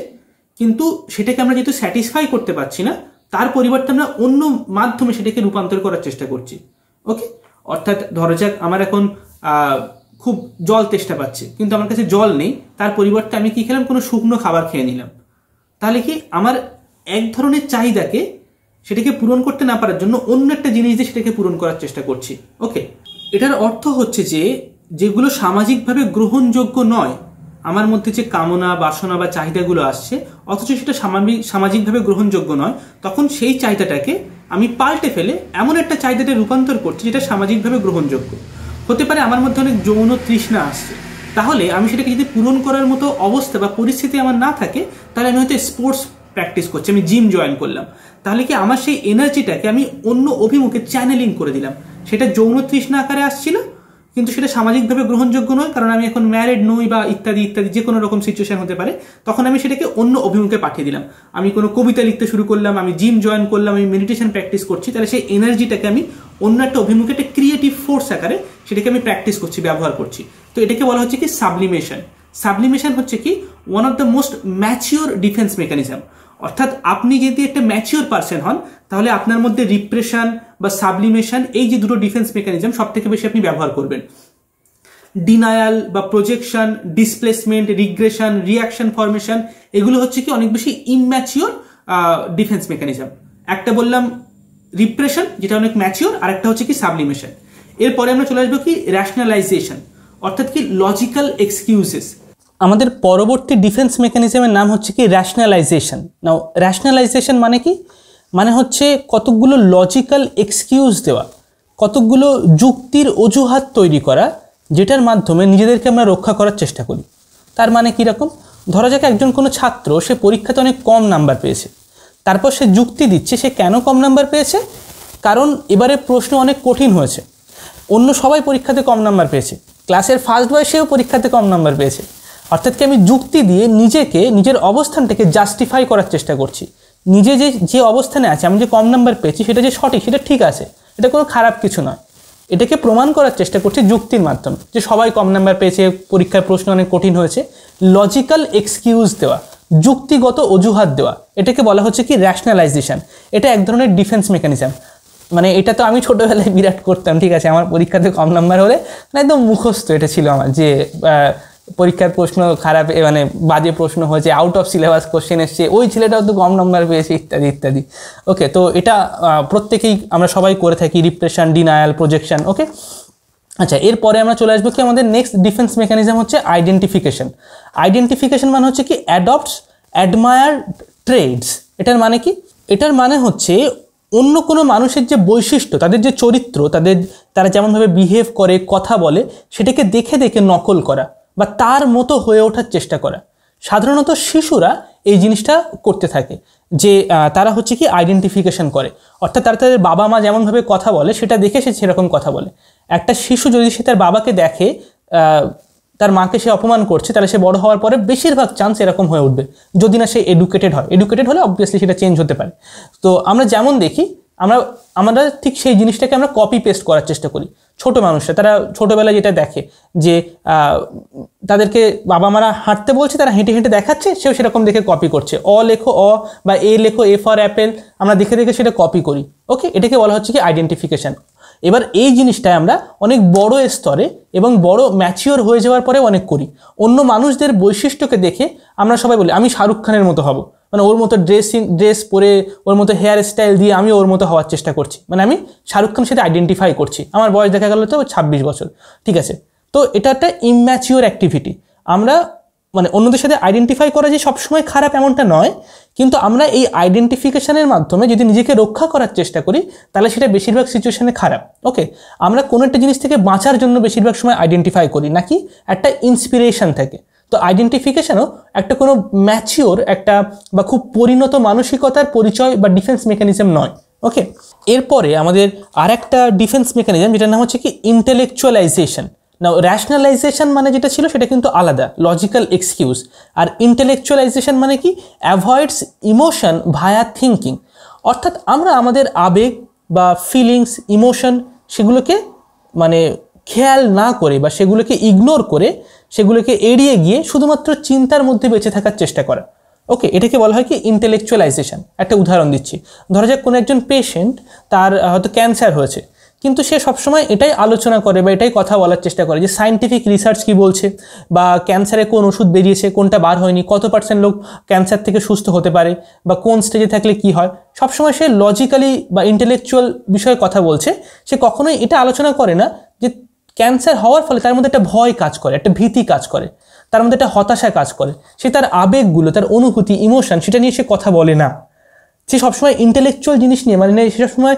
কিন্তু সেটাকে আমরা যেহেতু স্যাটিসফাই করতে পারছি না, তার পরিবর্তে আমরা অন্য মাধ্যমে সেটাকে রূপান্তর করার চেষ্টা করছি। ওকে, অর্থাৎ ধরা যাক আমার এখন খুব জল তেষ্টা পাচ্ছে, কিন্তু আমার কাছে জল নেই, তার পরিবর্তে আমি কি খেলাম, কোনো শুকনো খাবার খেয়ে নিলাম। তাহলে কি আমার এক ধরনের চাহিদাকে সেটাকে পূরণ করতে না পারার জন্য অন্য একটা জিনিস দিয়ে সেটাকে পূরণ করার চেষ্টা করছি। ওকে, এটার অর্থ হচ্ছে যে যেগুলো সামাজিকভাবে গ্রহণযোগ্য নয়, আমার মধ্যে যে কামনা বাসনা বা চাহিদাগুলো আসছে অথচ সেটা সামাজিকভাবে গ্রহণযোগ্য নয়, তখন সেই চাহিদাটাকে আমি পাল্টে ফেলে এমন একটা চাহিদাতে রূপান্তর করছি যেটা সামাজিকভাবে গ্রহণযোগ্য। হতে পারে আমার মধ্যে অনেক যৌন তৃষ্ণা আসছে, তাহলে আমি সেটাকে যদি পূরণ করার মতো অবস্থা বা পরিস্থিতি আমার না থাকে, তাহলে আমি হয়তো স্পোর্টস প্র্যাকটিস করছি, আমি জিম জয়েন করলাম। তাহলে কি আমার সেই এনার্জিটাকে আমি অন্য অভিমুখে চ্যানেলিং করে দিলাম। সেটা যৌন তৃষ্ণা আকারে আসছিল, কিন্তু সেটা সামাজিকভাবে গ্রহণযোগ্য নয়, কারণ আমি এখন ম্যারিড নই বা ইত্যাদি ইত্যাদি যে কোনো রকম সিচুয়েশন হতে পারে। তখন আমি সেটাকে অন্য অভিমুখে পাঠিয়ে দিলাম। আমি কোনো কবিতা লিখতে শুরু করলাম, আমি জিম জয়েন করলাম, আমি মেডিটেশন প্র্যাকটিস করছি, তাহলে সেই এনার্জিটাকে আমি অন্য একটা অভিমুখে, একটা ক্রিয়েটিভ ফোর্স আকারে সেটাকে আমি প্র্যাকটিস করছি, ব্যবহার করছি। তো এটাকে বলা হচ্ছে কি সাবলিমেশন। সাবলিমেশন হচ্ছে কি one of the most mature defence mechanism. অর্থাৎ আপনি যদি একটা ম্যাচিওর পার্সন হন, তাহলে আপনার মধ্যে রিপ্রেশন বা সাবলিমেশন, এই যে দুটো ডিফেন্স মেকানিজম সব থেকে বেশি আপনি ব্যবহার করবেন। ডিনায়াল বা projection, displacement, regression, reaction formation, এগুলো হচ্ছে কি অনেক বেশি ইমম্যাচিওর ডিফেন্স মেকানিজম। একটা বললাম রিপ্রেশন, যেটা অনেক ম্যাচিওর, আর একটা হচ্ছে কি সাবলিমেশন। এরপরে আমরা চলে আসবো কি র্যাশনালাইজেশন, অর্থাৎ কি লজিক্যাল এক্সকিউজেস। আমাদের পরবর্তী ডিফেন্স মেকানিজমের নাম হচ্ছে কি র্যাশনালাইজেশন। নাও র্যাশনালাইজেশন মানে কি, মানে হচ্ছে কতকগুলো লজিক্যাল এক্সকিউজ দেওয়া, কতকগুলো যুক্তির অজুহাত তৈরি করা, যেটার মাধ্যমে নিজেদেরকে আমরা রক্ষা করার চেষ্টা করি। তার মানে কীরকম, ধরা যাক একজন কোনো ছাত্র সে পরীক্ষাতে অনেক কম নাম্বার পেয়েছে, তারপর সে যুক্তি দিচ্ছে সে কেন কম নাম্বার পেয়েছে, কারণ এবারে প্রশ্ন অনেক কঠিন হয়েছে, অন্য সবাই পরীক্ষাতে কম নাম্বার পেয়েছে, ক্লাসের ফার্স্ট বয় সেও পরীক্ষাতে কম নাম্বার পেয়েছে। অর্থাৎ কি আমি যুক্তি দিয়ে নিজের অবস্থানটাকে জাস্টিফাই করার চেষ্টা করছি। নিজে যে অবস্থানে আছে, আমি যে কম নাম্বার পেয়েছি সেটা যে সঠিক, সেটা ঠিক আছে, এটা কোনো খারাপ কিছু নয়, এটাকে প্রমাণ করার চেষ্টা করছি যুক্তির মাধ্যমে, যে সবাই কম নাম্বার পেয়েছে, পরীক্ষার প্রশ্ন অনেক কঠিন হয়েছে। লজিক্যাল এক্সকিউজ দেওয়া, যুক্তিগত অজুহাত দেওয়া, এটাকে বলা হচ্ছে কি র্যাশনালাইজেশন। এটা এক ধরনের ডিফেন্স মেকানিজম। মানে এটা তো আমি ছোটোবেলায় বিরাট করতাম, ঠিক আছে, আমার পরীক্ষাতে কম নাম্বার হলে একদম মুখস্থ এটা ছিল আমার, যে পরীক্ষার প্রশ্ন খারাপ, মানে বাজে প্রশ্ন হয়েছে, আউট অফ সিলেবাস কোশ্চেন এসছে, ওই ছেলেটাও তো কম নাম্বার পেয়েছে, ইত্যাদি ইত্যাদি। ওকে, তো এটা প্রত্যেকেই আমরা সবাই করে থাকি, রিপ্রেশন, ডিনায়াল, প্রজেকশন। ওকে, আচ্ছা, এরপরে আমরা চলে আসবো কি আমাদের নেক্সট ডিফেন্স মেকানিজম হচ্ছে আইডেন্টিফিকেশন। আইডেন্টিফিকেশন মানে হচ্ছে কি অ্যাডপ্টস অ্যাডমায়ার ট্রেডস। এটার মানে কি, এটার মানে হচ্ছে অন্য কোনো মানুষের যে বৈশিষ্ট্য, তাদের যে চরিত্র, তারা যেমনভাবে বিহেভ করে, কথা বলে, সেটাকে দেখে দেখে নকল করা বা তার মতো হয়ে ওঠার চেষ্টা করা। সাধারণত শিশুরা এই জিনিসটা করতে থাকে, যে তারা হচ্ছে কি আইডেন্টিফিকেশন করে, অর্থাৎ তারা তাদের বাবা মা যেমনভাবে কথা বলে সেটা দেখে সে সেরকম কথা বলে। একটা শিশু যদি সে তার বাবাকে দেখে তার মাকে সে অপমান করছে, তাহলে সে বড় হওয়ার পরে বেশিরভাগ চান্স এরকম হয়ে উঠবে, যদি না সে এডুকেটেড হয়। এডুকেটেড হলে অবভিয়াসলি সেটা চেঞ্জ হতে পারে। তো আমরা যেমন দেখি, আমরা ঠিক সেই জিনিসটাকে আমরা কপি পেস্ট করার চেষ্টা করি। ছোট মানুষরা তারা ছোটোবেলায় যেটা দেখে, যে তাদেরকে বাবা মারা হাঁটতে বলছে, তারা হেঁটে হেঁটে দেখাচ্ছে, সেও সেরকম দেখে কপি করছে। অ লেখো অ, বা এ লেখো এ ফর অ্যাপেল, আমরা দেখে দেখে সেটা কপি করি। ওকে, এটাকে বলা হচ্ছে কি আইডেন্টিফিকেশন। এবার এই জিনিসটাই আমরা অনেক বড় স্তরে এবং বড় ম্যাচিওর হয়ে যাওয়ার পরে অনেক করি। অন্য মানুষদের বৈশিষ্ট্যকে দেখে আমরা সবাই বলি আমি শাহরুখ খানের মতো হব, মানে ওর মতো ড্রেস পরে, ওর মতো হেয়ার স্টাইল দিয়ে আমি ওর মতো হওয়ার চেষ্টা করছি, মানে আমি শাহরুখ খানের সাথে আইডেন্টিফাই করছি। আমার বয়স দেখা গেল তো 26 বছর, ঠিক আছে। তো এটা একটা ইম্যাচিওর অ্যাক্টিভিটি। আমরা মানে অন্যদের সাথে আইডেন্টিফাই করা যে সবসময় খারাপ এমনটা নয়, কিন্তু আমরা এই আইডেন্টিফিকেশনের মাধ্যমে যদি নিজেকে রক্ষা করার চেষ্টা করি, তাহলে সেটা বেশিরভাগ সিচুয়েশনে খারাপ। ওকে, আমরা কোনো একটা জিনিস থেকে বাঁচার জন্য বেশিরভাগ সময় আইডেন্টিফাই করি, নাকি একটা ইন্সপিরেশন থাকে। তো আইডেন্টিফিকেশনও একটা কোনো ম্যাচিওর একটা বা খুব পরিণত মানসিকতার পরিচয় বা ডিফেন্স মেকানিজম নয়। ওকে, এরপরে আমাদের আর একটা ডিফেন্স মেকানিজম, যেটার নাম হচ্ছে কি ইন্টেলেকচুয়ালাইজেশন। নাও র্যাশনালাইজেশন মানে যেটা ছিল সেটা কিন্তু আলাদা, লজিক্যাল এক্সকিউজ। আর ইন্টেলেকচুয়ালাইজেশন মানে কি অ্যাভয়েডস ইমোশন ভায়া থিঙ্কিং। অর্থাৎ আমরা আমাদের আবেগ বা ফিলিংস, ইমোশন, সেগুলোকে মানে খেয়াল না করে বা সেগুলোকে ইগনোর করে, সেগুলোকে এড়িয়ে গিয়ে শুধুমাত্র চিন্তার মধ্যে বেঁচে থাকার চেষ্টা করা। ওকে, এটাকে বলা হয় কি ইন্টেলেকচুয়ালাইজেশন। একটা উদাহরণ দিচ্ছি, ধরা যাক কোনো একজন পেশেন্ট, তার হয়তো ক্যান্সার হয়েছে, কিন্তু সে সবসময় এটাই আলোচনা করে বা এটাই কথা বলার চেষ্টা করে যে সায়েন্টিফিক রিসার্চ কি বলছে, বা ক্যান্সারে কোন ওষুধ বেরিয়েছে, কোনটা বার হয়নি, কত পার্সেন্ট লোক ক্যান্সার থেকে সুস্থ হতে পারে, বা কোন স্টেজে থাকলে কি হয়। সবসময় সে লজিক্যালি বা ইন্টেলেকচুয়াল বিষয়ে কথা বলছে। সে কখনোই এটা আলোচনা করে না যে ক্যান্সার হওয়ার ফলে তার মধ্যে একটা ভয় কাজ করে, একটা ভীতি কাজ করে, তার মধ্যে একটা হতাশা কাজ করে। সে তার আবেগগুলো, তার অনুভূতি, ইমোশন, সেটা নিয়ে সে কথা বলে না। সে সবসময় ইন্টেলেকচুয়াল জিনিস নিয়ে, মানে সে সবসময়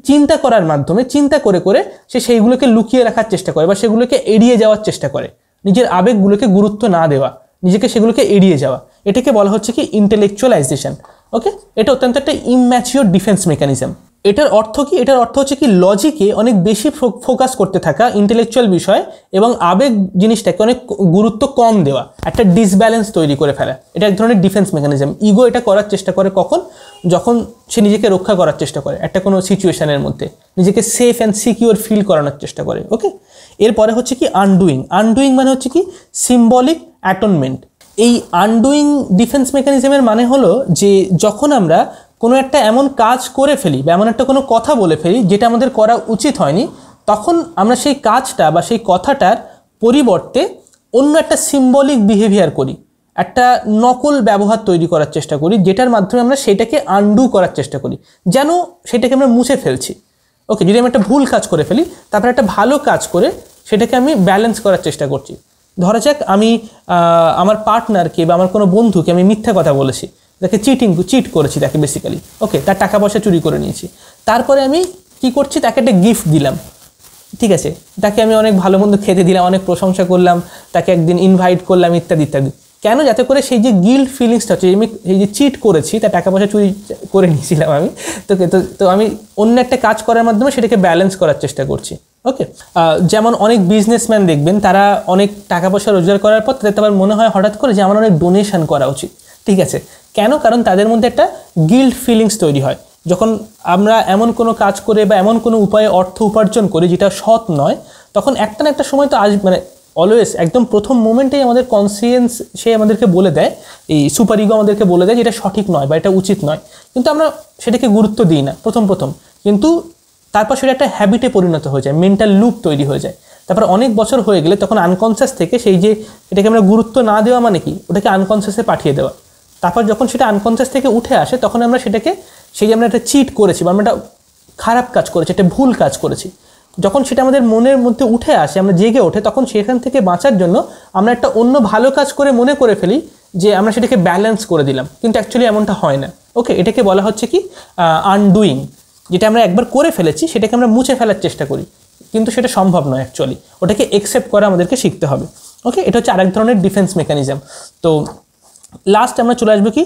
চিন্তা করার মাধ্যমে, চিন্তা করে করে সে সেইগুলোকে লুকিয়ে রাখার চেষ্টা করে বা সেগুলোকে এড়িয়ে যাওয়ার চেষ্টা করে। নিজের আবেগগুলোকে গুরুত্ব না দেওয়া, নিজেকে সেগুলোকে এড়িয়ে যাওয়া, এটাকে বলা হচ্ছে কি ইন্টেলেকচুয়ালাইজেশন। ওকে, এটা অত্যন্ত একটা ইম্যাচিওর ডিফেন্স মেকানিজম। এটার অর্থ কি? এটার অর্থ হচ্ছে কি লজিকে অনেক বেশি ফোকাস করতে থাকা ইন্টেলেকচুয়াল বিষয় এবং আবেগ জিনিসটাকে অনেক গুরুত্ব কম দেওয়া, একটা ডিসব্যালেন্স তৈরি করে ফেলা। এটা এক ধরনের ডিফেন্স মেকানিজম। ইগো এটা করার চেষ্টা করে কখন? যখন সে নিজেকে রক্ষা করার চেষ্টা করে একটা কোনো সিচুয়েশনের মধ্যে, নিজেকে সেফ অ্যান্ড সিকিউর ফিল করানোর চেষ্টা করে। ওকে, এরপরে হচ্ছে কি আনডুইং। আনডুইং মানে হচ্ছে কি সিম্বলিক অ্যাটনমেন্ট। এই আনডুইং ডিফেন্স মেকানিজমের মানে হলো যে যখন আমরা কোনো একটা এমন কাজ করে ফেলি বা এমন একটা কোনো কথা বলে ফেলি যেটা আমাদের করা উচিত হয়নি, তখন আমরা সেই কাজটা বা সেই কথাটার পরিবর্তে অন্য একটা সিম্বলিক বিহেভিয়ার করি, একটা নকল ব্যবহার তৈরি করার চেষ্টা করি, যেটার মাধ্যমে আমরা সেটাকে আনডু করার চেষ্টা করি, যেন সেটাকে আমরা মুছে ফেলছি। ওকে, যদি আমি একটা ভুল কাজ করে ফেলি, তারপরে একটা ভালো কাজ করে সেটাকে আমি ব্যালেন্স করার চেষ্টা করছি। ধরা যাক আমি আমার পার্টনারকে বা আমার কোনো বন্ধুকে আমি মিথ্যা কথা বলেছি, তাকে চিট করেছি তাকে বেসিক্যালি। ওকে, তার টাকা পয়সা চুরি করে নিয়েছি। তারপরে আমি কি করছি, তাকে একটা গিফট দিলাম, ঠিক আছে, তাকে আমি অনেক ভালো মন্দ খেতে দিলাম, অনেক প্রশংসা করলাম, তাকে একদিন ইনভাইট করলাম, ইত্যাদি ইত্যাদি। কেন? যাতে করে সেই যে গিল্ট ফিলিংসটা হচ্ছে, আমি এই যে চিট করেছি, তার টাকা পয়সা চুরি করে নিয়েছিলাম আমি, তো আমি অন্য একটা কাজ করার মাধ্যমে সেটাকে ব্যালেন্স করার চেষ্টা করছি। ওকে, যেমন অনেক বিজনেসম্যান দেখবেন, তারা অনেক টাকা পয়সা রোজগার করার পর তাদের আবার মনে হয় হঠাৎ করে যে আমার অনেক ডোনেশন করা উচিত, ঠিক আছে। কেন? কারণ তাদের মধ্যে একটা গিল্ট ফিলিংস তৈরি হয়। যখন আমরা এমন কোনো কাজ করে বা এমন কোনো উপায়ে অর্থ উপার্জন করি যেটা সৎ নয়, তখন একটা না একটা সময় তো মানে অলওয়েজ একদম প্রথম মোমেন্টেই আমাদের কনসিয়েন্স সে আমাদেরকে বলে দেয়, এই সুপার ইগো আমাদেরকে বলে দেয় যে এটা সঠিক নয় বা এটা উচিত নয়, কিন্তু আমরা সেটাকে গুরুত্ব দিই না প্রথম, কিন্তু তারপর সেটা একটা হ্যাবিটে পরিণত হয়ে যায়, মেন্টাল লুপ তৈরি হয়ে যায়। তারপর অনেক বছর হয়ে গেলে তখন আনকনসিয়াস থেকে সেই যে এটাকে আমরা গুরুত্ব না দেওয়া মানে কি, ওটাকে আনকনসিয়াসে পাঠিয়ে দেওয়া। তারপর যখন সেটা আনকনসিয়াস থেকে উঠে আসে, তখন আমরা সেটাকে, সেই যে আমরা একটা চিট করেছি বা আমরা একটা খারাপ কাজ করেছি, একটা ভুল কাজ করেছি, যখন সেটা আমাদের মনের মধ্যে উঠে আসে, আমরা জেগে ওঠে, তখন সেখান থেকে বাঁচার জন্য আমরা একটা অন্য ভালো কাজ করে মনে করে ফেলি যে আমরা সেটাকে ব্যালেন্স করে দিলাম, কিন্তু অ্যাকচুয়ালি এমনটা হয় না। ওকে, এটাকে বলা হচ্ছে কি আনডুইং। যেটা আমরা একবার করে ফেলেছি সেটাকে আমরা মুছে ফেলার চেষ্টা করি, কিন্তু সেটা সম্ভব নয় অ্যাকচুয়ালি, ওটাকে একসেপ্ট করা আমাদেরকে শিখতে হবে। ওকে, এটা হচ্ছে আরেক ধরনের ডিফেন্স মেকানিজম। তো লাস্ট আমরা চলে আসবো কি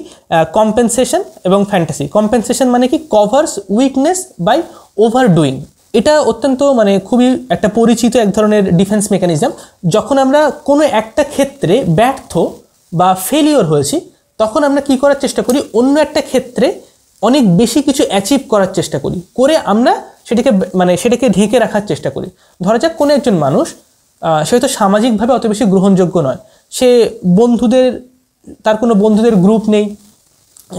কম্পেনসেশন এবং ফ্যান্টাসি। কম্পেনসেশন মানে কি কভার্স উইকনেস বাই ওভারডুইং। এটা অত্যন্ত মানে খুবই একটা পরিচিত এক ধরনের ডিফেন্স মেকানিজম। যখন আমরা কোনো একটা ক্ষেত্রে ব্যর্থ বা ফেলিওর হয়েছি, তখন আমরা কি করার চেষ্টা করি, অন্য একটা ক্ষেত্রে অনেক বেশি কিছু অ্যাচিভ করার চেষ্টা করি, করে আমরা সেটাকে ঢেকে রাখার চেষ্টা করি। ধরা যাক কোনো একজন মানুষ, সে হয়তো সামাজিকভাবে অত বেশি গ্রহণযোগ্য নয়, সে তার কোনো বন্ধুদের গ্রুপ নেই,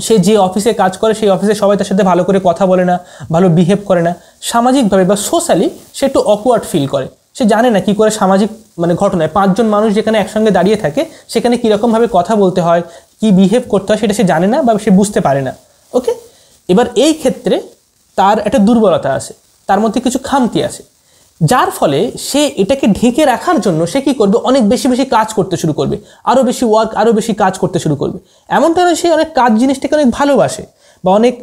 সে যে অফিসে কাজ করে সেই অফিসে সবাই তার সাথে ভালো করে কথা বলে না, ভালো বিহেভ করে না, সামাজিকভাবে বা সোশ্যালি সে একটু অকওয়ার্ড ফিল করে। সে জানে না কি করে সামাজিক ঘটনায় 5 জন মানুষ যেখানে একসঙ্গে দাঁড়িয়ে থাকে সেখানে কীরকমভাবে কথা বলতে হয়, কি বিহেভ করতে হয়, সেটা সে জানে না বা সে বুঝতে পারে না। ওকে, এবার এই ক্ষেত্রে তার একটা দুর্বলতা আছে, তার মধ্যে কিছু খামতি আছে, যার ফলে সে এটাকে ঢেকে রাখার জন্য সে কি করবে, অনেক বেশি বেশি কাজ করতে শুরু করবে, আরও বেশি ওয়ার্ক, আরও বেশি কাজ করতে শুরু করবে। এমনটা নয় সে অনেক কাজ জিনিসটাকে অনেক ভালোবাসে বা অনেক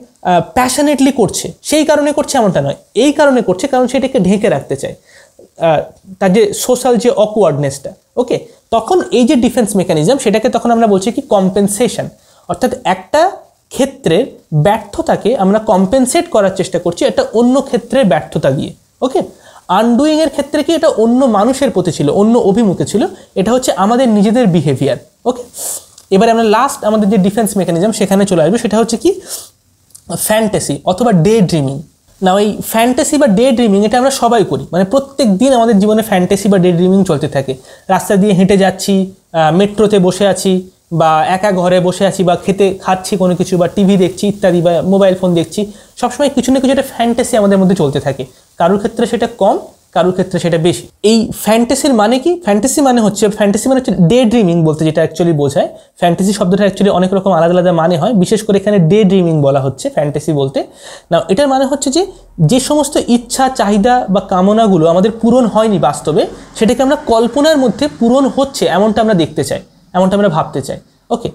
প্যাশনেটলি করছে, সেই কারণে করছে এমনটা নয়, এই কারণে করছে কারণ সেটাকে ঢেকে রাখতে চায়, তার যে সোশ্যাল যে অকওয়ার্ডনেসটা। ওকে, তখন এই যে ডিফেন্স মেকানিজম, সেটাকে তখন আমরা বলছি কি কম্পেনসেশন। অর্থাৎ একটা ক্ষেত্রের ব্যর্থতাকে আমরা কম্পেনসেট করার চেষ্টা করছি একটা অন্য ক্ষেত্রের ব্যর্থতা দিয়ে। ওকে, আনডুইং এর ক্ষেত্রে কি এটা অন্য মানুষের প্রতি ছিল, অন্য অভিমুখে ছিল, এটা হচ্ছে আমাদের নিজেদের বিহেভিয়ার। ওকে, এবারে আমরা লাস্ট আমাদের যে ডিফেন্স মেকানিজম সেখানে চলে আসবে, সেটা হচ্ছে কি ফ্যান্টাসি অথবা ডে ড্রিমিং। না, ওই ফ্যান্টাসি বা ডে ড্রিমিং এটা আমরা সবাই করি, প্রত্যেক দিন আমাদের জীবনে ফ্যান্টাসি বা ডে ড্রিমিং চলতে থাকে। রাস্তা দিয়ে হেঁটে যাচ্ছি, মেট্রোতে বসে আছি, বা একা ঘরে বসে আছি বা খাচ্ছি কোনো কিছু বা টিভি দেখছি ইত্যাদি বা মোবাইল ফোন দেখছি, সবসময় কিছু না কিছু একটা ফ্যান্টাসি আমাদের মধ্যে চলতে থাকে। কারোর ক্ষেত্রে সেটা কম, কারোর ক্ষেত্রে সেটা বেশি। এই ফ্যান্টাসির মানে কি? ফ্যান্টাসি মানে হচ্ছে ডে ড্রিমিং বলতে যেটা অ্যাকচুয়ালি বোঝায়। ফ্যান্টাসি শব্দটা অ্যাকচুয়ালি অনেক রকম আলাদা আলাদা মানে হয়, বিশেষ করে এখানে ডে ড্রিমিং বলা হচ্ছে ফ্যান্টাসি বলতে। না, এটার মানে হচ্ছে যে সমস্ত ইচ্ছা, চাহিদা বা কামনাগুলো আমাদের পূরণ হয়নি বাস্তবে, সেটাকে আমরা কল্পনার মধ্যে পূরণ হচ্ছে এমনটা আমরা দেখতে চাই, এমনটা আমরা ভাবতে চাই। ওকে,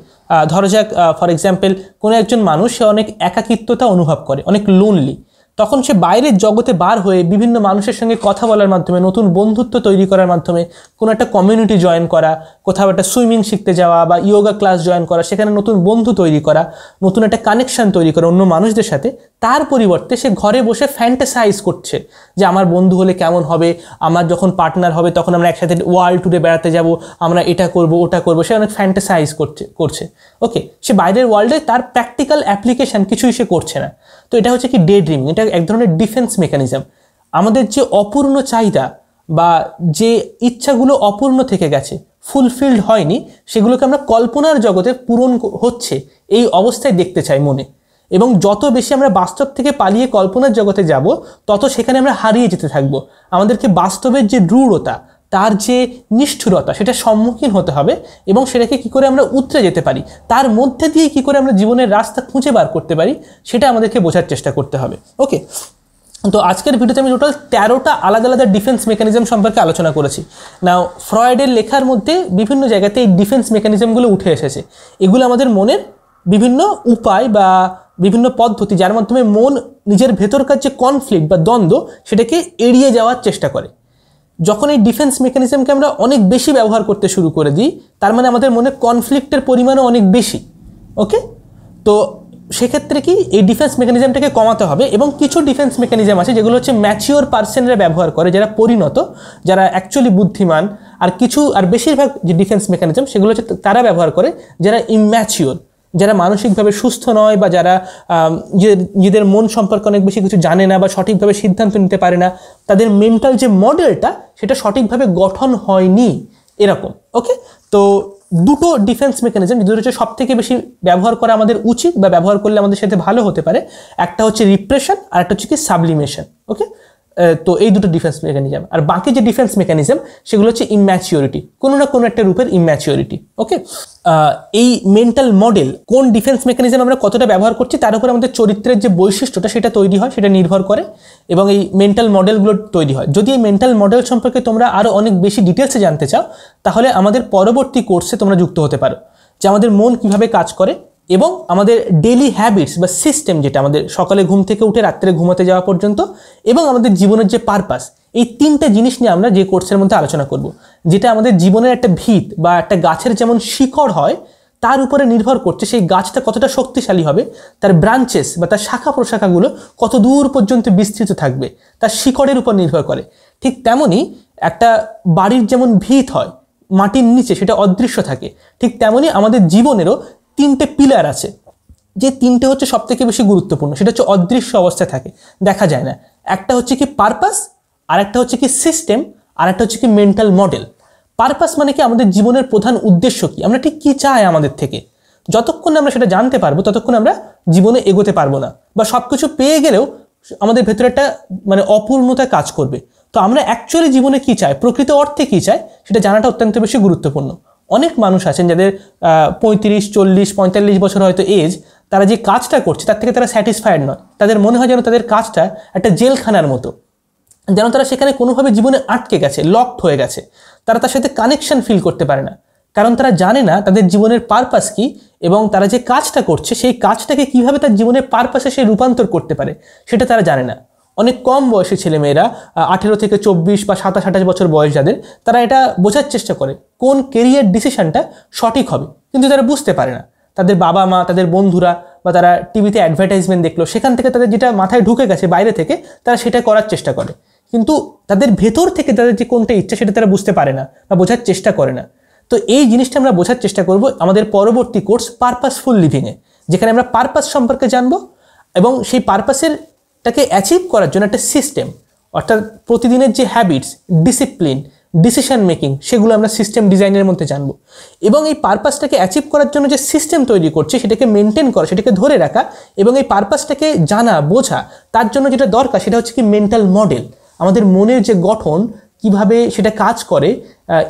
ধরা যাক ফর এক্সাম্পল কোনো একজন মানুষ সে অনেক একাকিত্বতা অনুভব করে, অনেক লোনলি। তখন সে বাইরের জগতে বার হয়ে বিভিন্ন মানুষের সঙ্গে কথা বলার মাধ্যমে, নতুন বন্ধুত্ব তৈরি করার মাধ্যমে, কোনো একটা কমিউনিটি জয়েন করা, কোথাও একটা সুইমিং শিখতে যাওয়া বা ইয়োগা ক্লাস জয়েন করা, সেখানে নতুন বন্ধু তৈরি করা, নতুন একটা কানেকশন তৈরি করা অন্য মানুষদের সাথে, তার পরিবর্তে সে ঘরে বসে ফ্যান্টাসাইজ করছে যে আমার বন্ধু হলে কেমন হবে, আমার যখন পার্টনার হবে তখন আমরা একসাথে ওয়ার্ল্ড ট্যুরে বেড়াতে যাব, আমরা এটা করব ওটা করব, সে অনেক ফ্যান্টাসাইজ করছে। ওকে, সে বাইরের ওয়ার্ল্ডে তার প্র্যাকটিক্যাল অ্যাপ্লিকেশন কিছুই সে করছে না। তো এটা হচ্ছে কি ডে ড্রিমিং। এটা এক ধরনের ডিফেন্স মেকানিজম। আমাদের যে অপূর্ণ চাহিদা বা যে ইচ্ছাগুলো অপূর্ণ থেকে গেছে, ফুলফিলড হয়নি, সেগুলোকে আমরা কল্পনার জগতে পূরণ হচ্ছে এই অবস্থায় দেখতে চাই মনে। এবং যত বেশি আমরা বাস্তব থেকে পালিয়ে কল্পনার জগতে যাব, তত সেখানে আমরা হারিয়ে যেতে থাকবো। আমাদেরকে বাস্তবের যে দৃঢ়তা, তার যে নিষ্ঠুরতা, সেটা সম্মুখীন হতে হবে এবং সেটাকে কি করে আমরা উতরে যেতে পারি, তার মধ্যে দিয়ে কি করে আমরা জীবনের রাস্তা খুঁজে বার করতে পারি, সেটা আমাদেরকে বোঝার চেষ্টা করতে হবে। ওকে, তো আজকের ভিডিওতে আমি টোটাল 13টা আলাদা আলাদা ডিফেন্স মেকানিজম সম্পর্কে আলোচনা করেছি। নাও, ফ্রয়েডের লেখার মধ্যে বিভিন্ন জায়গাতে এই ডিফেন্স মেকানিজমগুলো উঠে এসেছে। এগুলো আমাদের মনের বিভিন্ন উপায় বা বিভিন্ন পদ্ধতি, যার মাধ্যমে মন নিজের ভেতরকার যে কনফ্লিক্ট বা দ্বন্দ্ব, সেটাকে এড়িয়ে যাওয়ার চেষ্টা করে। যখন এই ডিফেন্স মেকানিজমকে আমরা অনেক বেশি ব্যবহার করতে শুরু করে দিই, তার মানে আমাদের মনে কনফ্লিক্টের পরিমাণও অনেক বেশি। ওকে, তো সেক্ষেত্রে কি এই ডিফেন্স মেকানিজমটাকে কমাতে হবে। এবং কিছু ডিফেন্স মেকানিজম আছে যেগুলো হচ্ছে ম্যাচিওর পার্সনরা ব্যবহার করে, যারা পরিণত, যারা অ্যাকচুয়ালি বুদ্ধিমান। আর বেশিরভাগ যে ডিফেন্স মেকানিজম সেগুলো হচ্ছে তারা ব্যবহার করে যারা ইম্যাচিওর, যারা মানসিকভাবে সুস্থ নয় বা যারা নিজেদের মন সম্পর্কে অনেক বেশি কিছু জানে না বা সঠিকভাবে সিদ্ধান্ত নিতে পারে না, তাদের মেন্টাল যে মডেলটা সেটা সঠিকভাবে গঠন হয়নি, এরকম। ওকে, তো দুটো ডিফেন্স মেকানিজম যেগুলো হচ্ছে সব থেকে বেশি ব্যবহার করা আমাদের উচিত বা ব্যবহার করলে আমাদের সাথে ভালো হতে পারে, একটা হচ্ছে রিপ্রেশন আর একটা হচ্ছে কি সাবলিমেশন। ওকে, তো এই দুটো ডিফেন্স মেকানিজম। আর বাকি যে ডিফেন্স মেকানিজম সেগুলো হচ্ছে ইম্যাচিওরিটি, কোনো না কোনো একটা রূপের ইম্যাচিওরিটি। ওকে, এই মেন্টাল মডেল কোন ডিফেন্স মেকানিজম আমরা কতটা ব্যবহার করছি তার উপর আমাদের চরিত্রের যে বৈশিষ্ট্যটা সেটা তৈরি হয়, সেটা নির্ভর করে এবং এই মেন্টাল মডেলগুলো তৈরি হয়। যদি এই মেন্টাল মডেল সম্পর্কে তোমরা আরও অনেক বেশি ডিটেলসে জানতে চাও, তাহলে আমাদের পরবর্তী কোর্সে তোমরা যুক্ত হতে পারো, যে আমাদের মন কিভাবে কাজ করে এবং আমাদের ডেইলি হ্যাবিটস বা সিস্টেম, যেটা আমাদের সকালে ঘুম থেকে উঠে রাত্রে ঘুমাতে যাওয়া পর্যন্ত, এবং আমাদের জীবনের যে পারপাস, এই তিনটে জিনিস নিয়ে আমরা যে কোর্সের মধ্যে আলোচনা করব, যেটা আমাদের জীবনের একটা ভিত বা একটা গাছের যেমন শিকড় হয়, তার উপরে নির্ভর করছে সেই গাছটা কতটা শক্তিশালী হবে, তার ব্রাঞ্চেস বা তার শাখা প্রশাখাগুলো কত দূর পর্যন্ত বিস্তৃত থাকবে, তার শিকড়ের উপর নির্ভর করে। ঠিক তেমনই একটা বাড়ির যেমন ভিত হয় মাটির নিচে, সেটা অদৃশ্য থাকে, ঠিক তেমনই আমাদের জীবনেরও তিনটে পিলার আছে, যে তিনটে হচ্ছে সব থেকে বেশি গুরুত্বপূর্ণ। সেটা হচ্ছে অদৃশ্য অবস্থায় থাকে, দেখা যায় না। একটা হচ্ছে কি পারপাস, আর একটা হচ্ছে কি সিস্টেম, আর একটা হচ্ছে কি মেন্টাল মডেল। পারপাস মানে কি আমাদের জীবনের প্রধান উদ্দেশ্য কি, আমরা ঠিক কী চাই আমাদের থেকে। যতক্ষণ আমরা সেটা জানতে পারবো ততক্ষণ আমরা জীবনে এগোতে পারবো না, বা সব কিছু পেয়ে গেলেও আমাদের ভেতরে একটা অপূর্ণতা কাজ করবে। তো আমরা অ্যাকচুয়ালি জীবনে কী চাই, প্রকৃত অর্থে কী চাই, সেটা জানাটা অত্যন্ত বেশি গুরুত্বপূর্ণ। অনেক মানুষ আছেন যাদের 35, 40, 45 বছর হয়তো এজ, তারা যে কাজটা করছে তার থেকে তারা স্যাটিসফাইড নয়। তাদের মনে হয় যেন তাদের কাজটা একটা জেলখানার মতো, যেন তারা সেখানে কোনোভাবে জীবনে আটকে গেছে, লকড হয়ে গেছে। তারা তার সাথে কানেকশন ফিল করতে পারে না, কারণ তারা জানে না তাদের জীবনের পারপাস কি, এবং তারা যে কাজটা করছে সেই কাজটাকে কিভাবে তার জীবনের পারপাসে সে রূপান্তর করতে পারে সেটা তারা জানে না। অনেক কম বয়সী ছেলেমেয়েরা 18 থেকে 24 বা 27-28 বছর বয়স যাদের, তারা এটা বোঝার চেষ্টা করে কোন কেরিয়ার ডিসিশনটা সঠিক হবে, কিন্তু তারা বুঝতে পারে না। তাদের বাবা মা, তাদের বন্ধুরা, বা তারা টিভিতে অ্যাডভার্টাইজমেন্ট দেখলো, সেখান থেকে তাদের যেটা মাথায় ঢুকে গেছে বাইরে থেকে, তারা সেটা করার চেষ্টা করে, কিন্তু তাদের ভেতর থেকে তাদের যে কোনটা ইচ্ছা সেটা তারা বুঝতে পারে না বা বোঝার চেষ্টা করে না। তো এই জিনিসটা আমরা বোঝার চেষ্টা করব আমাদের পরবর্তী কোর্স পারপাসফুল লিভিংয়ে, যেখানে আমরা পারপাস সম্পর্কে জানবো এবং সেই পারপাসেরটাকে অ্যাচিভ করার জন্য একটা সিস্টেম, অর্থাৎ প্রতিদিনের যে হ্যাবিটস, ডিসিপ্লিন ডিসিশন মেকিং, সেগুলো আমরা সিস্টেম ডিজাইনের মধ্যে জানবো। এবং এই পারপাসটাকে অ্যাচিভ করার জন্য যে সিস্টেম তৈরি করছে সেটাকে মেনটেন করা, সেটাকে ধরে রাখা এবং এই পারপাসটাকে জানা বোঝা, তার জন্য যেটা দরকার সেটা হচ্ছে কি মেন্টাল মডেল। আমাদের মনের যে গঠন, কিভাবে সেটা কাজ করে,